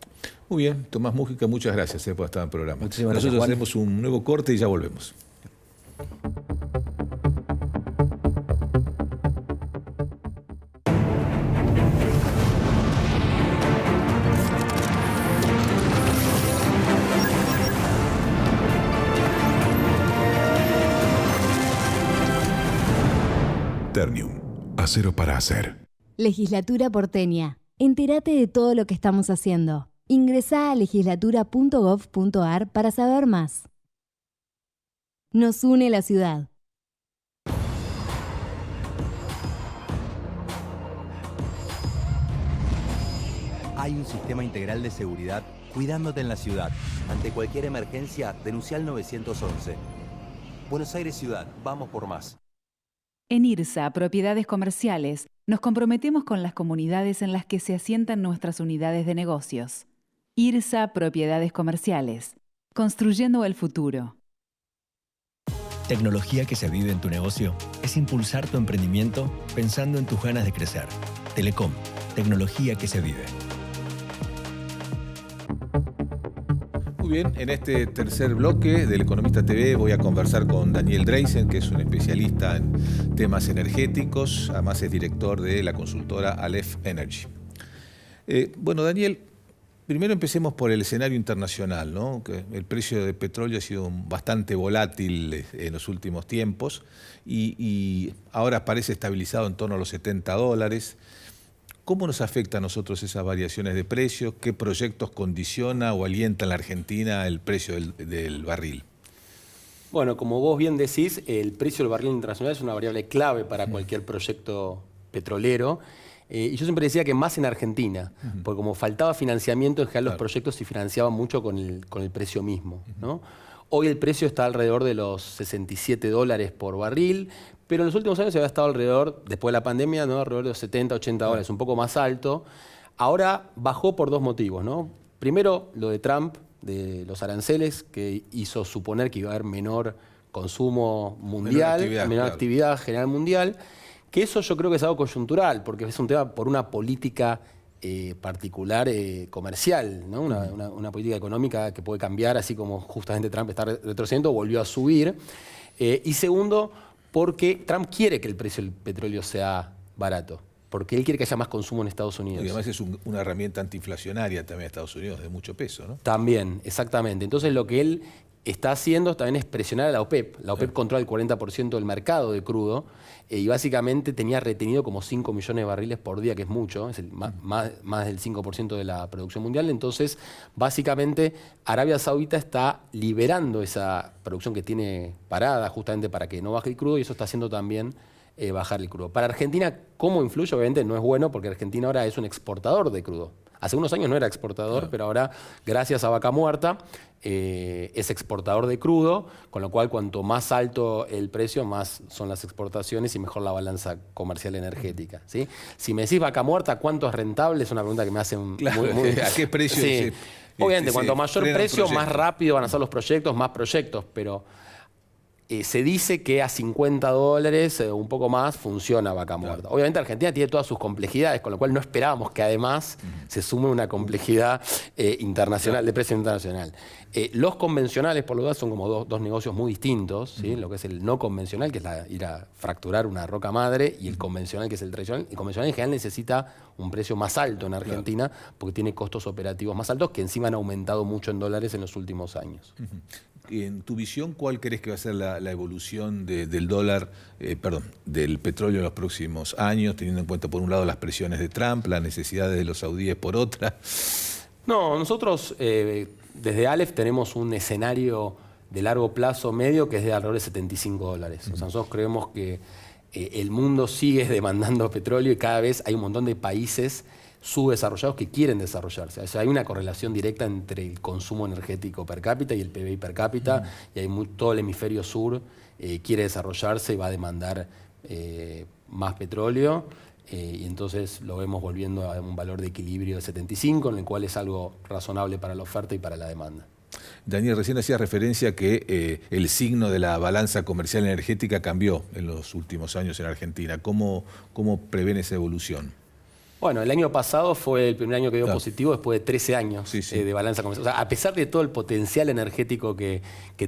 Muy bien, Tomás Mújica, muchas gracias por estar en el programa. Muchísimas gracias, Nosotros Juan. hacemos un nuevo corte y ya volvemos. Ternium. Acero para hacer. Legislatura porteña. Entérate de todo lo que estamos haciendo. Ingresá a legislatura.gov.ar para saber más. Nos une la ciudad. Hay un sistema integral de seguridad cuidándote en la ciudad. Ante cualquier emergencia, denuncia al 911. Buenos Aires Ciudad, vamos por más. En IRSA, Propiedades Comerciales, nos comprometemos con las comunidades en las que se asientan nuestras unidades de negocios. IRSA Propiedades Comerciales, construyendo el futuro. Tecnología que se vive en tu negocio es impulsar tu emprendimiento pensando en tus ganas de crecer. Telecom, tecnología que se vive. Muy bien, en este tercer bloque del Economista TV voy a conversar con Daniel Dreisen, que es un especialista en temas energéticos, además es director de la consultora Aleph Energy. Bueno, Daniel, primero empecemos por el escenario internacional, ¿no? Que el precio de petróleo ha sido bastante volátil en los últimos tiempos y ahora parece estabilizado en torno a los $70. ¿Cómo nos afecta a nosotros esas variaciones de precios? ¿Qué proyectos condiciona o alienta en la Argentina el precio del barril? Bueno, como vos bien decís, el precio del barril internacional es una variable clave para cualquier proyecto petrolero. Y yo siempre decía que más en Argentina, porque como faltaba financiamiento, en general los proyectos se financiaban mucho con el precio mismo, ¿no? Hoy el precio está alrededor de los $67 por barril, pero en los últimos años se había estado alrededor, después de la pandemia, ¿no? Alrededor de los $70, $80, un poco más alto. Ahora bajó por dos motivos, ¿no? Primero, lo de Trump, de los aranceles, que hizo suponer que iba a haber menor consumo mundial, menor actividad general mundial, que eso yo creo que es algo coyuntural, porque es un tema por una política particular comercial, ¿no? Una política económica que puede cambiar, así como justamente Trump está retrocediendo, volvió a subir. Y segundo, porque Trump quiere que el precio del petróleo sea barato, porque él quiere que haya más consumo en Estados Unidos. Y además es una herramienta antiinflacionaria también en Estados Unidos, de mucho peso, ¿no? También, exactamente. Entonces lo que él está haciendo también es presionar a la OPEP. La OPEP controla el 40% del mercado de crudo y básicamente tenía retenido como 5 millones de barriles por día, que es mucho, es más del 5% de la producción mundial. Entonces, básicamente, Arabia Saudita está liberando esa producción que tiene parada justamente para que no baje el crudo y eso está haciendo también bajar el crudo. Para Argentina, ¿cómo influye? Obviamente no es bueno porque Argentina ahora es un exportador de crudo. Hace unos años no era exportador, pero ahora, gracias a Vaca Muerta, es exportador de crudo, con lo cual cuanto más alto el precio, más son las exportaciones y mejor la balanza comercial energética, ¿sí? Si me decís Vaca Muerta, ¿cuánto es rentable? Es una pregunta que me hacen muy... ¿A qué precio? Sí. Obviamente, cuanto mayor precio, más rápido van a ser los proyectos, más proyectos, pero... se dice que a $50, un poco más, funciona Vaca Muerta. Claro. Obviamente Argentina tiene todas sus complejidades, con lo cual no esperábamos que además se sume una complejidad internacional, de precio internacional. Los convencionales, por lo tanto, son como dos negocios muy distintos, ¿sí? Lo que es el no convencional, que es ir a fracturar una roca madre, y el convencional, que es el tradicional. El convencional en general necesita un precio más alto en Argentina, porque tiene costos operativos más altos, que encima han aumentado mucho en dólares en los últimos años. En tu visión, ¿cuál crees que va a ser la evolución del dólar, del petróleo en los próximos años, teniendo en cuenta por un lado las presiones de Trump, las necesidades de los saudíes por otra? No, nosotros desde Aleph tenemos un escenario de largo plazo medio que es de alrededor de $75. O sea, nosotros creemos que el mundo sigue demandando petróleo y cada vez hay un montón de países subdesarrollados que quieren desarrollarse. O sea, hay una correlación directa entre el consumo energético per cápita y el PBI per cápita, y hay todo el hemisferio sur quiere desarrollarse y va a demandar más petróleo, y entonces lo vemos volviendo a un valor de equilibrio de 75, en el cual es algo razonable para la oferta y para la demanda. Daniel, recién hacías referencia a que el signo de la balanza comercial energética cambió en los últimos años en Argentina. ¿Cómo prevén esa evolución? Bueno, el año pasado fue el primer año que dio positivo después de 13 años de balanza comercial. O sea, a pesar de todo el potencial energético que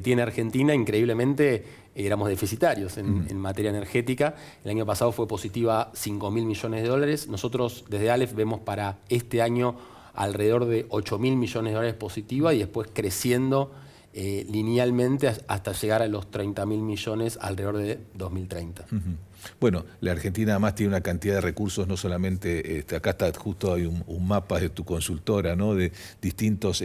tiene Argentina, increíblemente éramos deficitarios en materia energética. El año pasado fue positiva $5.000 millones. Nosotros desde Aleph vemos para este año alrededor de $8.000 millones positiva y después creciendo linealmente hasta llegar a los 30.000 millones alrededor de 2030. Bueno, la Argentina además tiene una cantidad de recursos, no solamente, acá está justo hay un mapa de tu consultora, ¿no? De distintos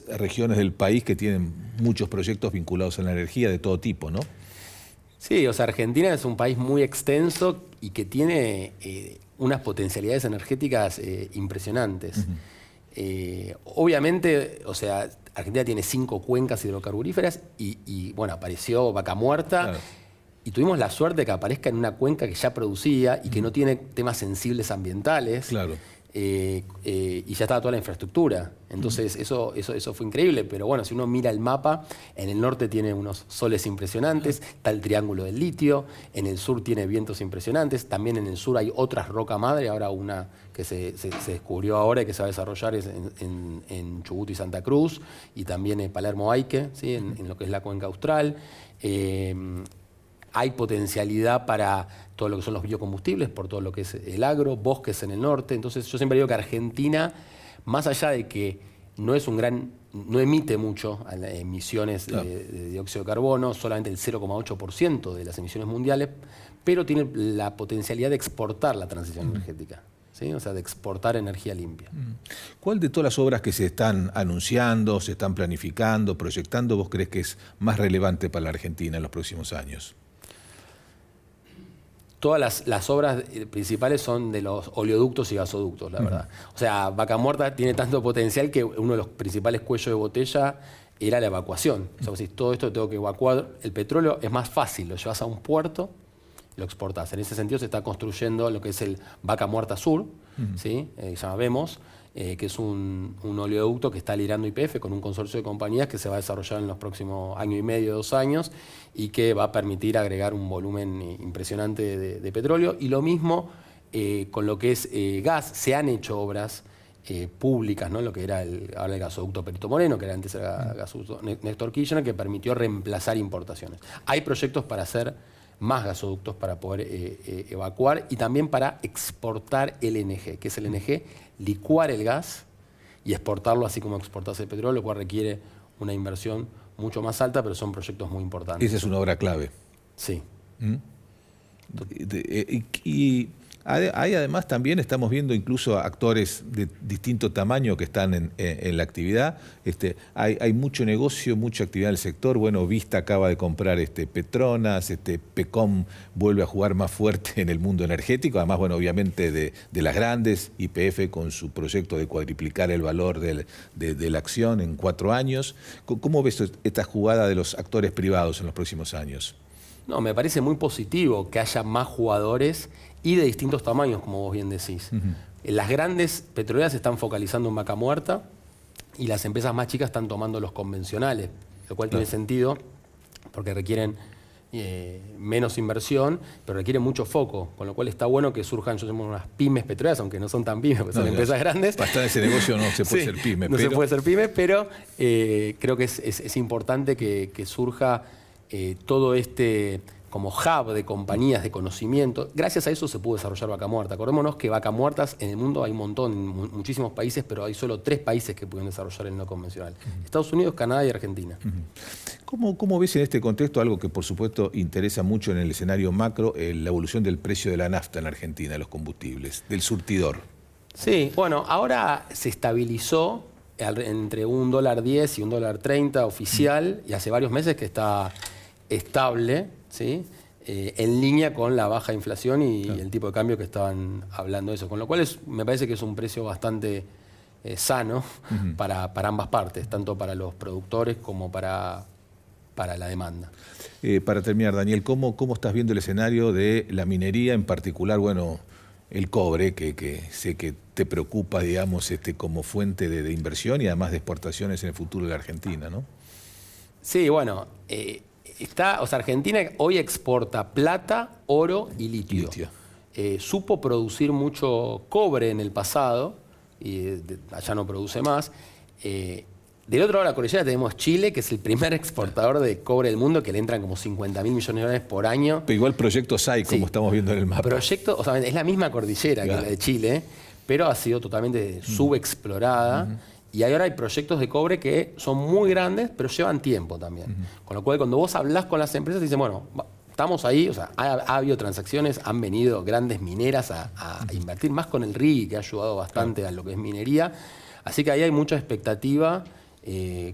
regiones del país que tienen muchos proyectos vinculados a la energía de todo tipo, ¿no? Sí, o sea, Argentina es un país muy extenso y que tiene unas potencialidades energéticas impresionantes. Obviamente, o sea, Argentina tiene 5 cuencas hidrocarburíferas y bueno, apareció Vaca Muerta. Claro. Y tuvimos la suerte de que aparezca en una cuenca que ya producía y que no tiene temas sensibles ambientales. Claro. Y ya estaba toda la infraestructura. Entonces eso fue increíble. Pero bueno, si uno mira el mapa, en el norte tiene unos soles impresionantes, está el Triángulo del Litio, en el sur tiene vientos impresionantes, también en el sur hay otras roca madre, ahora una que se descubrió ahora y que se va a desarrollar es en Chubut y Santa Cruz, y también en Palermo-Aique, ¿sí? en lo que es la cuenca austral. Hay potencialidad para todo lo que son los biocombustibles, por todo lo que es el agro, bosques en el norte. Entonces yo siempre digo que Argentina, más allá de que no emite mucho emisiones de dióxido de carbono, solamente el 0,8% de las emisiones mundiales, pero tiene la potencialidad de exportar la transición energética. ¿Sí? O sea, de exportar energía limpia. ¿Cuál de todas las obras que se están anunciando, se están planificando, proyectando, vos crees que es más relevante para la Argentina en los próximos años? Todas las obras principales son de los oleoductos y gasoductos, la verdad. O sea, Vaca Muerta tiene tanto potencial que uno de los principales cuellos de botella era la evacuación. O sea, vos decís, todo esto tengo que evacuar. El petróleo es más fácil, lo llevas a un puerto, lo exportás. En ese sentido se está construyendo lo que es el Vaca Muerta Sur, ¿sí? Ya vemos, que es un oleoducto que está liderando YPF con un consorcio de compañías que se va a desarrollar en los próximos año y medio, 2 años, y que va a permitir agregar un volumen impresionante de petróleo. Y lo mismo con lo que es gas. Se han hecho obras públicas, ¿no? Lo que era ahora el gasoducto Perito Moreno, que antes era gasoducto Néstor Kirchner, que permitió reemplazar importaciones. Hay proyectos para hacer más gasoductos para poder evacuar y también para exportar LNG. ¿Qué es LNG? Licuar el gas y exportarlo así como exportarse el petróleo, lo cual requiere una inversión mucho más alta, pero son proyectos muy importantes. Esa es una obra clave. Sí. Y hay además también, estamos viendo incluso actores de distinto tamaño que están en la actividad. Hay mucho negocio, mucha actividad en el sector. Bueno, Vista acaba de comprar Petronas, Pecom vuelve a jugar más fuerte en el mundo energético, además, bueno, obviamente de las grandes, YPF con su proyecto de cuadriplicar el valor de la acción en 4 años. ¿Cómo ves esta jugada de los actores privados en los próximos años? No, me parece muy positivo que haya más jugadores y de distintos tamaños, como vos bien decís. Las grandes petroleras se están focalizando en Vaca Muerta y las empresas más chicas están tomando los convencionales, lo cual tiene sentido porque requieren menos inversión, pero requieren mucho foco, con lo cual está bueno que surjan, yo llamo unas pymes petroleras, aunque no son tan pymes, porque son empresas grandes. Para estar en ese negocio no se puede ser pyme. No se puede ser pyme, pero creo que es importante que surja todo este como hub de compañías de conocimiento. Gracias a eso se pudo desarrollar Vaca Muerta. Acordémonos que Vaca Muertas en el mundo hay un montón, en muchísimos países, pero hay solo 3 países que pueden desarrollar el no convencional. Estados Unidos, Canadá y Argentina. ¿Cómo ves en este contexto algo que por supuesto interesa mucho en el escenario macro, la evolución del precio de la nafta en Argentina, de los combustibles, del surtidor? Sí, bueno, ahora se estabilizó entre $1.10 y $1.30 oficial, y hace varios meses que está estable, ¿sí? En línea con la baja inflación y el tipo de cambio que estaban hablando de eso. Con lo cual me parece que es un precio bastante sano para ambas partes, tanto para los productores como para la demanda. Para terminar, Daniel, ¿cómo estás viendo el escenario de la minería, en particular, bueno, el cobre, que sé que te preocupa, digamos, como fuente de inversión y además de exportaciones en el futuro de la Argentina, ¿no? Sí, bueno, Argentina hoy exporta plata, oro y litio. Supo producir mucho cobre en el pasado, y allá no produce más. Del otro lado de la cordillera tenemos Chile, que es el primer exportador de cobre del mundo, que le entran como 50.000 millones de dólares por año. Pero igual proyecto SAI, como estamos viendo en el mapa. Es la misma cordillera que la de Chile, pero ha sido totalmente subexplorada. Y ahora hay proyectos de cobre que son muy grandes, pero llevan tiempo también. Con lo cual, cuando vos hablás con las empresas, dicen, bueno, estamos ahí, o sea, ha habido transacciones, han venido grandes mineras a invertir, más con el RIGI, que ha ayudado bastante a lo que es minería. Así que ahí hay mucha expectativa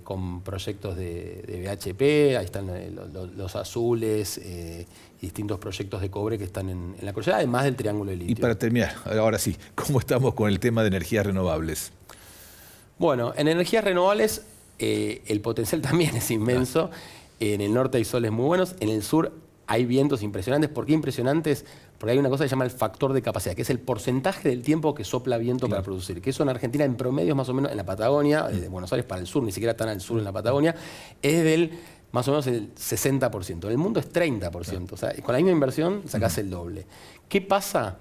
con proyectos de BHP, ahí están los azules, distintos proyectos de cobre que están en la cordillera, además del Triángulo del Litio. Y para terminar, ahora sí, ¿cómo estamos con el tema de energías renovables? Bueno, en energías renovables el potencial también es inmenso. En el norte hay soles muy buenos, en el sur hay vientos impresionantes. ¿Por qué impresionantes? Porque hay una cosa que se llama el factor de capacidad, que es el porcentaje del tiempo que sopla viento para producir. Que eso en Argentina, en promedio, es más o menos en la Patagonia, de Buenos Aires para el sur, ni siquiera tan al sur en la Patagonia, es del más o menos el 60%. En el mundo es 30%. O sea, con la misma inversión sacás el doble. ¿Qué pasa?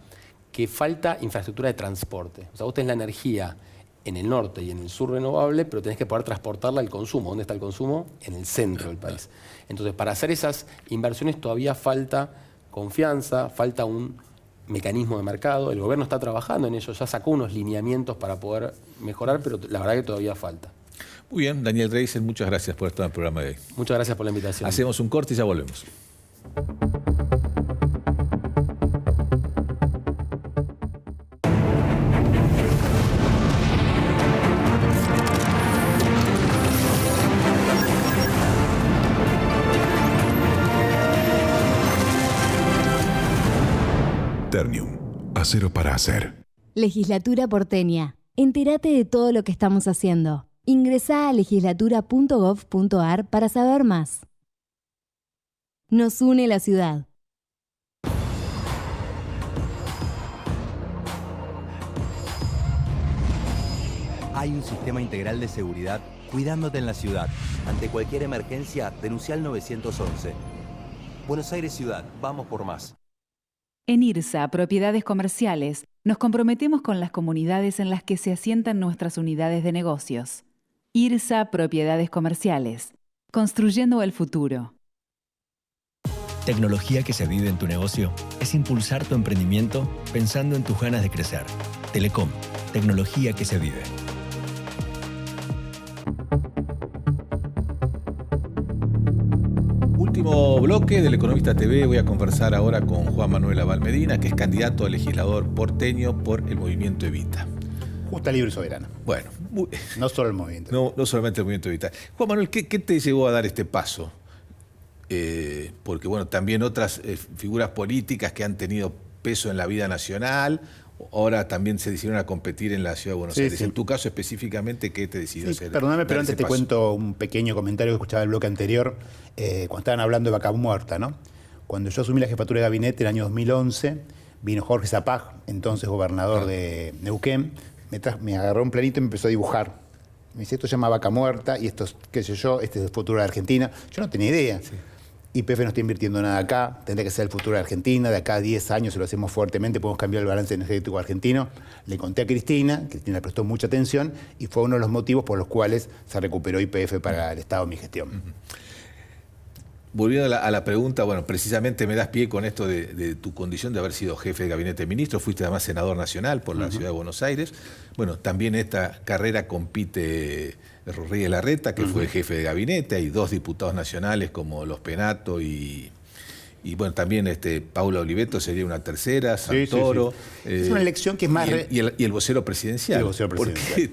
Que falta infraestructura de transporte. O sea, vos tenés la energía en el norte y en el sur renovable, pero tenés que poder transportarla al consumo. ¿Dónde está el consumo? En el centro del país. Entonces, para hacer esas inversiones todavía falta confianza, falta un mecanismo de mercado. El gobierno está trabajando en ello, ya sacó unos lineamientos para poder mejorar, pero la verdad que todavía falta. Muy bien, Daniel Reisen, muchas gracias por estar en el programa de hoy. Muchas gracias por la invitación. Hacemos un corte y ya volvemos. Ternium, acero para hacer. Legislatura porteña. Entérate de todo lo que estamos haciendo. Ingresá a legislatura.gov.ar para saber más. Nos une la ciudad. Hay un sistema integral de seguridad cuidándote en la ciudad. Ante cualquier emergencia, denuncia al 911. Buenos Aires Ciudad, vamos por más. En IRSA, Propiedades Comerciales, nos comprometemos con las comunidades en las que se asientan nuestras unidades de negocios. IRSA Propiedades Comerciales, construyendo el futuro. Tecnología que se vive en tu negocio es impulsar tu emprendimiento pensando en tus ganas de crecer. Telecom, tecnología que se vive. Último bloque del Economista TV. Voy a conversar ahora con Juan Manuel Abal Medina, que es candidato a legislador porteño por el Movimiento Evita. Justa, libre y soberana. Bueno. No solo el movimiento. No solamente el Movimiento Evita. Juan Manuel, ¿qué te llevó a dar este paso? Porque bueno, también otras figuras políticas que han tenido peso en la vida nacional, ahora también se decidieron a competir en la Ciudad de Buenos Aires. Sí. En tu caso específicamente, ¿qué te decidió hacer? Perdóname, pero antes te cuento un pequeño comentario que escuchaba en el bloque anterior, cuando estaban hablando de Vaca Muerta, ¿no? Cuando yo asumí la jefatura de gabinete en el año 2011, vino Jorge Zapag, entonces gobernador de Neuquén, me agarró un planito y me empezó a dibujar. Me dice, esto se llama Vaca Muerta y esto es, qué sé yo, este es el futuro de Argentina. Yo no tenía idea. Sí. YPF no está invirtiendo nada acá, tendría que ser el futuro de Argentina, de acá a 10 años, si lo hacemos fuertemente, podemos cambiar el balance energético argentino. Le conté a Cristina le prestó mucha atención y fue uno de los motivos por los cuales se recuperó YPF para el Estado de mi gestión. Volviendo a la pregunta, bueno, precisamente me das pie con esto de tu condición de haber sido jefe de gabinete de ministros, fuiste además senador nacional por la Ciudad de Buenos Aires. Bueno, también esta carrera compite Rodríguez Larreta, que fue jefe de gabinete, hay 2 diputados nacionales como Los Penato y bueno, también Paula Oliveto sería una tercera, Santoro. Sí. Es una elección que es más... Y el vocero presidencial. El vocero presidencial.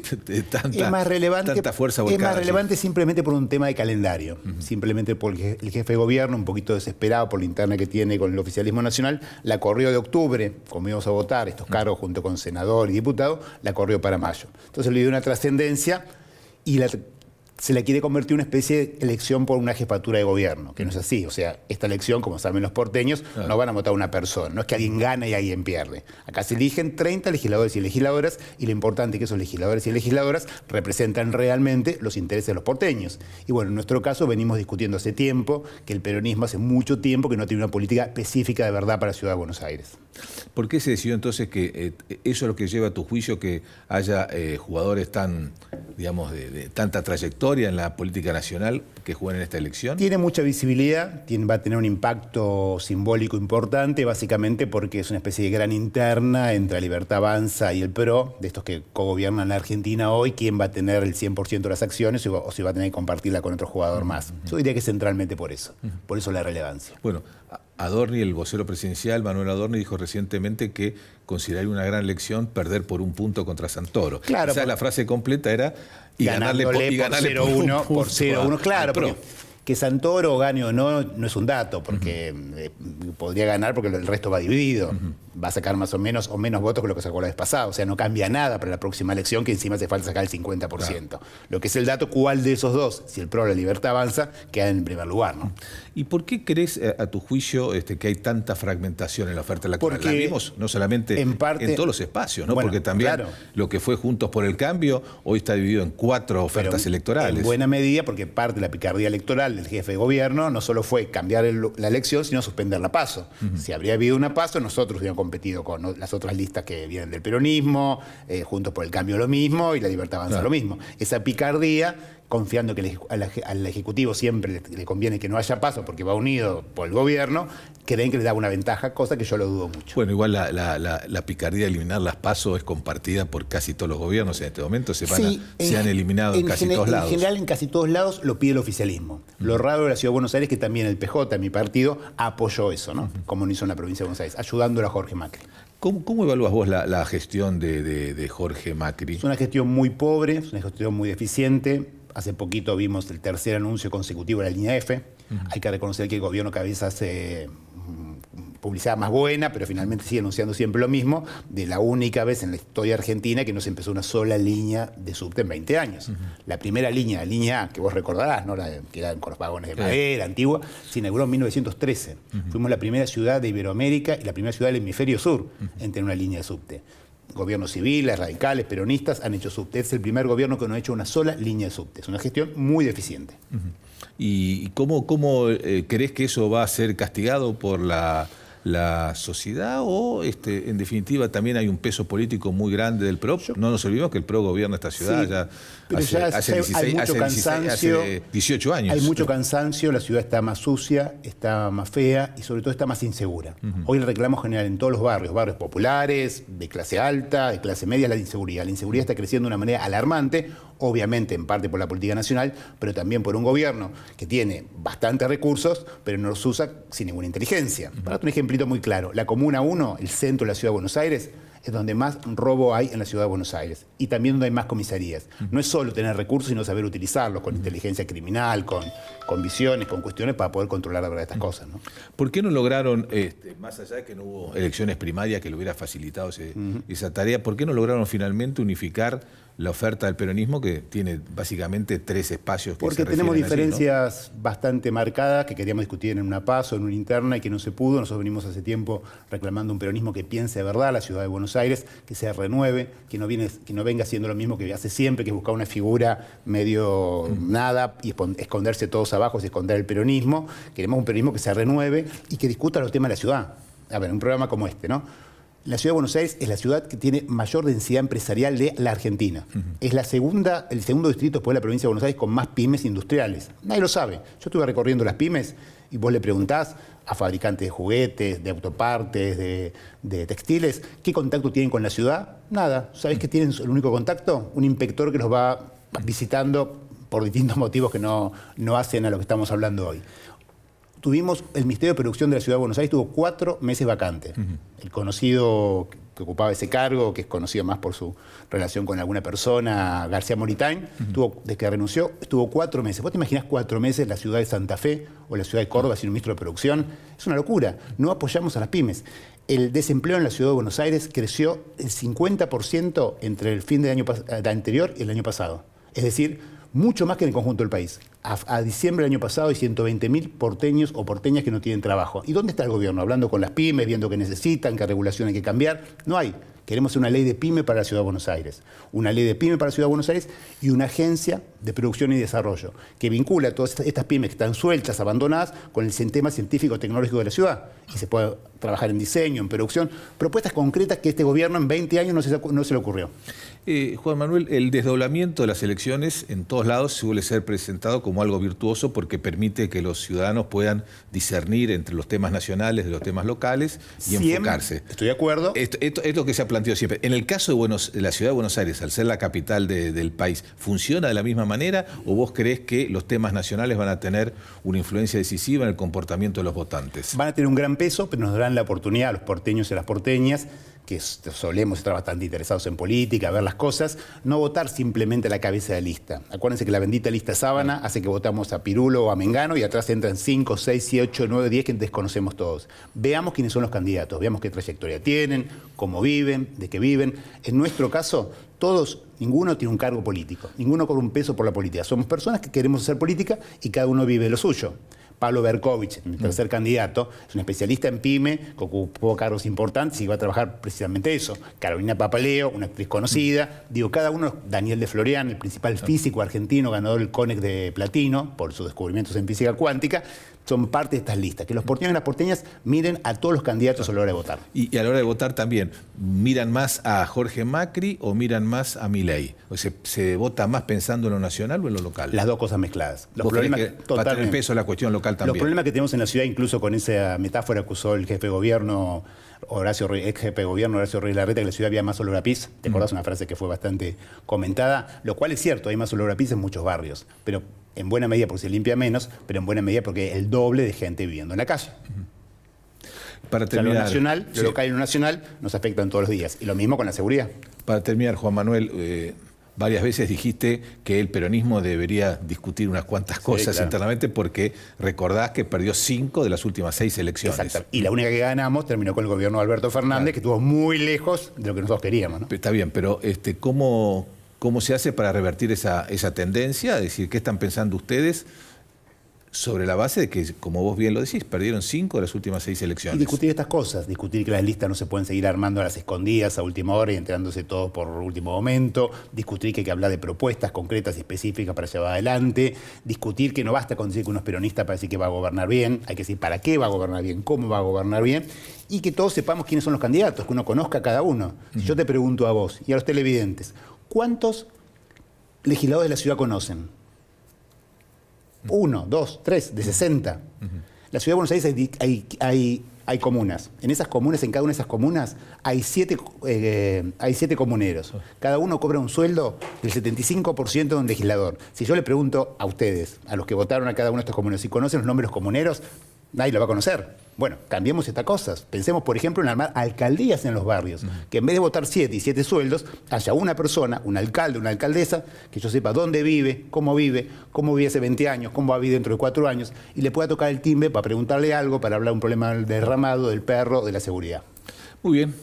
¿Por qué es más relevante, tanta fuerza volcada? Es más relevante simplemente por un tema de calendario. Simplemente porque el jefe de gobierno, un poquito desesperado por la interna que tiene con el oficialismo nacional, la corrió de octubre, como íbamos a votar estos cargos junto con senador y diputado, la corrió para mayo. Entonces le dio una trascendencia y se la quiere convertir en una especie de elección por una jefatura de gobierno, que no es así. O sea, esta elección, como saben los porteños, no van a votar a una persona, no es que alguien gana y alguien pierde. Acá se eligen 30 legisladores y legisladoras y lo importante es que esos legisladores y legisladoras representan realmente los intereses de los porteños. Y bueno, en nuestro caso venimos discutiendo hace tiempo que el peronismo hace mucho tiempo que no tiene una política específica de verdad para la Ciudad de Buenos Aires. ¿Por qué se decidió entonces que eso es lo que lleva a tu juicio que haya jugadores tan, digamos, de tanta trayectoria en la política nacional que jueguen en esta elección? Tiene mucha visibilidad, va a tener un impacto simbólico importante, básicamente porque es una especie de gran interna entre la Libertad Avanza y el PRO, de estos que cogobiernan la Argentina hoy, quién va a tener el 100% de las acciones o si va a tener que compartirla con otro jugador más. Yo diría que centralmente por eso la relevancia. Bueno, Adorni, el vocero presidencial, Manuel Adorni, dijo recientemente que consideraría una gran lección perder por un punto contra Santoro. Claro, la frase completa era y ganarle por 0-1, claro, porque que Santoro gane o no es un dato, porque podría ganar porque el resto va dividido. va a sacar más o menos votos que lo que sacó la vez pasada. O sea, no cambia nada para la próxima elección, que encima hace falta sacar el 50%. Claro. Lo que es el dato, ¿cuál de esos dos, si el PRO o la Libertad avanza, queda en primer lugar, ¿no? ¿Y por qué crees, a tu juicio, que hay tanta fragmentación en la oferta electoral? Porque la vimos no solamente en todos los espacios, ¿no? Bueno, porque también claro, lo que fue Juntos por el Cambio hoy está dividido en 4 ofertas electorales. En buena medida, porque parte de la picardía electoral del jefe de gobierno no solo fue cambiar la elección, sino suspender la PASO. Si habría habido una PASO, nosotros hubiéramos competido con las otras listas que vienen del peronismo, Juntos por el Cambio lo mismo y la Libertad Avanza lo mismo. Esa picardía, confiando que al Ejecutivo siempre le conviene que no haya PASO porque va unido por el gobierno, creen que le da una ventaja, cosa que yo lo dudo mucho. Bueno, igual la picardía de eliminar las PASO es compartida por casi todos los gobiernos en este momento. Se han eliminado en casi todos lados. En general, en casi todos lados lo pide el oficialismo. Lo raro de la Ciudad de Buenos Aires es que también el PJ, mi partido, apoyó eso, ¿no? Como lo hizo en la provincia de Buenos Aires, ayudándolo a Jorge Macri. ¿Cómo evalúas vos la gestión de Jorge Macri? Es una gestión muy pobre, es una gestión muy deficiente. Hace poquito vimos el tercer anuncio consecutivo de la línea F. Hay que reconocer que el gobierno cada vez hace publicidad más buena, pero finalmente sigue anunciando siempre lo mismo, de la única vez en la historia argentina que no se empezó una sola línea de subte en 20 años. La primera línea, la línea A, que vos recordarás, ¿no? Que era con los vagones de madera, antigua, se inauguró en 1913. Fuimos la primera ciudad de Iberoamérica y la primera ciudad del hemisferio sur en tener una línea de subte. Gobiernos civiles, radicales, peronistas han hecho subte. Es el primer gobierno que no ha hecho una sola línea de subte. Es una gestión muy deficiente. ¿Y cómo crees que eso va a ser castigado por la sociedad o en definitiva también hay un peso político muy grande del PRO? No nos olvidemos que el PRO gobierna esta ciudad hace 18 años. Hay mucho cansancio, la ciudad está más sucia, está más fea y sobre todo está más insegura. Hoy el reclamo general en todos los barrios populares, de clase alta, de clase media, es la inseguridad. La inseguridad está creciendo de una manera alarmante, obviamente en parte por la política nacional, pero también por un gobierno que tiene bastantes recursos, pero no los usa sin ninguna inteligencia. Para darte un ejemplito muy claro, la Comuna 1, el centro de la Ciudad de Buenos Aires, es donde más robo hay en la Ciudad de Buenos Aires y también donde hay más comisarías. No es solo tener recursos, sino saber utilizarlos con inteligencia criminal, con visiones, con cuestiones para poder controlar la verdad de estas cosas, ¿no? ¿Por qué no lograron, más allá de que no hubo elecciones primarias que le hubiera facilitado esa tarea, por qué no lograron finalmente unificar la oferta del peronismo que tiene básicamente 3 espacios? Porque tenemos diferencias bastante marcadas que queríamos discutir en una PASO, en una interna y que no se pudo. Nosotros venimos hace tiempo reclamando un peronismo que piense de verdad la Ciudad de Buenos Aires, que se renueve, que no venga haciendo lo mismo que hace siempre, que es buscar una figura medio nada y esconderse todos abajo y esconder el peronismo. Queremos un peronismo que se renueve y que discuta los temas de la ciudad. A ver, un programa como este, ¿no? La Ciudad de Buenos Aires es la ciudad que tiene mayor densidad empresarial de la Argentina. Es el segundo distrito después de la provincia de Buenos Aires con más pymes industriales. Nadie lo sabe. Yo estuve recorriendo las pymes y vos le preguntás a fabricantes de juguetes, de autopartes, de textiles, ¿qué contacto tienen con la ciudad? Nada. ¿Sabés qué tienen el único contacto? Un inspector que los va visitando por distintos motivos que no hacen a lo que estamos hablando hoy. Tuvimos, el Ministerio de Producción de la Ciudad de Buenos Aires tuvo 4 meses vacante. El conocido que ocupaba ese cargo, que es conocido más por su relación con alguna persona, García Moritán, desde que renunció, estuvo 4 meses. ¿Vos te imaginás 4 meses la ciudad de Santa Fe o la ciudad de Córdoba sin un ministro de Producción? Es una locura. No apoyamos a las pymes. El desempleo en la Ciudad de Buenos Aires creció el 50% entre el fin del año anterior y el año pasado. Es decir, mucho más que en el conjunto del país. A diciembre del año pasado hay 120.000 porteños o porteñas que no tienen trabajo. ¿Y dónde está el gobierno? Hablando con las pymes, viendo qué necesitan, qué regulación hay que cambiar. No hay. Queremos una ley de pyme para la Ciudad de Buenos Aires. Una ley de pyme para la Ciudad de Buenos Aires y una agencia de producción y desarrollo que vincula a todas estas pymes que están sueltas, abandonadas, con el sistema científico-tecnológico de la ciudad. Y se puede trabajar en diseño, en producción. Propuestas concretas que este gobierno en 20 años no se le ocurrió. Juan Manuel, el desdoblamiento de las elecciones en todos lados suele ser presentado como algo virtuoso porque permite que los ciudadanos puedan discernir entre los temas nacionales de los temas locales y enfocarse. Estoy de acuerdo. Esto es lo que se ha planteado siempre. En el caso de la Ciudad de Buenos Aires, al ser la capital del país, ¿funciona de la misma manera o vos creés que los temas nacionales van a tener una influencia decisiva en el comportamiento de los votantes? Van a tener un gran peso, pero nos darán la oportunidad a los porteños y a las porteñas que solemos estar bastante interesados en política, ver las cosas, no votar simplemente a la cabeza de lista. Acuérdense que la bendita lista sábana hace que votamos a Pirulo o a Mengano y atrás entran 5, 6, 7, 8, 9, 10 que desconocemos todos. Veamos quiénes son los candidatos, veamos qué trayectoria tienen, cómo viven, de qué viven. En nuestro caso, ninguno tiene un cargo político, ninguno cobra un peso por la política. Somos personas que queremos hacer política y cada uno vive lo suyo. Pablo Berkovich, mi tercer candidato, es un especialista en PYME, que ocupó cargos importantes y va a trabajar precisamente eso. Carolina Papaleo, una actriz conocida. Digo, cada uno, Daniel de Florian, el principal físico argentino, ganador del CONEC de platino por sus descubrimientos en física cuántica, son parte de estas listas. Que los porteños y las porteñas miren a todos los candidatos a la hora de votar. Y a la hora de votar también, ¿miran más a Jorge Macri o miran más a Milei? ¿O se vota más pensando en lo nacional o en lo local? Las dos cosas mezcladas. Los problemas va a tener peso la cuestión local también. Los problemas que tenemos en la ciudad, incluso con esa metáfora que usó el jefe de gobierno, ex jefe de gobierno Horacio Rodríguez Larreta, que en la ciudad había más olor a pis. ¿Te acordás? Una frase que fue bastante comentada, lo cual es cierto, hay más olor a pis en muchos barrios, pero en buena medida porque se limpia menos, pero en buena medida porque el doble de gente viviendo en la calle. Para terminar, o sea, lo nacional, lo local y lo nacional nos afectan todos los días. Y lo mismo con la seguridad. Para terminar, Juan Manuel, varias veces dijiste que el peronismo debería discutir unas cuantas cosas internamente porque recordás que perdió 5 de las últimas 6 elecciones. Exacto. Y la única que ganamos terminó con el gobierno de Alberto Fernández, que estuvo muy lejos de lo que nosotros queríamos, ¿no? Está bien, pero ¿cómo se hace para revertir esa tendencia? Es decir, ¿qué están pensando ustedes sobre la base de que, como vos bien lo decís, perdieron 5 de las últimas 6 elecciones? Y discutir estas cosas, discutir que las listas no se pueden seguir armando a las escondidas a última hora y enterándose todos por último momento, discutir que hay que hablar de propuestas concretas y específicas para llevar adelante, discutir que no basta con decir que uno es peronista para decir que va a gobernar bien, hay que decir para qué va a gobernar bien, cómo va a gobernar bien, y que todos sepamos quiénes son los candidatos, que uno conozca a cada uno. Si yo te pregunto a vos y a los televidentes, ¿cuántos legisladores de la ciudad conocen? 1, 2, 3, de 60. La ciudad de Buenos Aires hay comunas. En esas comunas, en cada una de esas comunas, hay 7 comuneros. Cada uno cobra un sueldo del 75% de un legislador. Si yo le pregunto a ustedes, a los que votaron a cada uno de estos comuneros, si conocen los nombres de los comuneros, nadie lo va a conocer. Bueno, cambiemos estas cosas. Pensemos, por ejemplo, en armar alcaldías en los barrios. Que en vez de votar 7 y 7 sueldos, haya una persona, un alcalde, una alcaldesa, que yo sepa dónde vive, cómo vive hace 20 años, cómo va a vivir dentro de 4 años, y le pueda tocar el timbre para preguntarle algo, para hablar un problema del derramado, del perro, de la seguridad. Muy bien.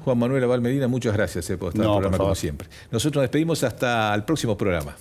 Juan Manuel Abal Medina, muchas gracias por estar en el programa como siempre. Nosotros nos despedimos hasta el próximo programa.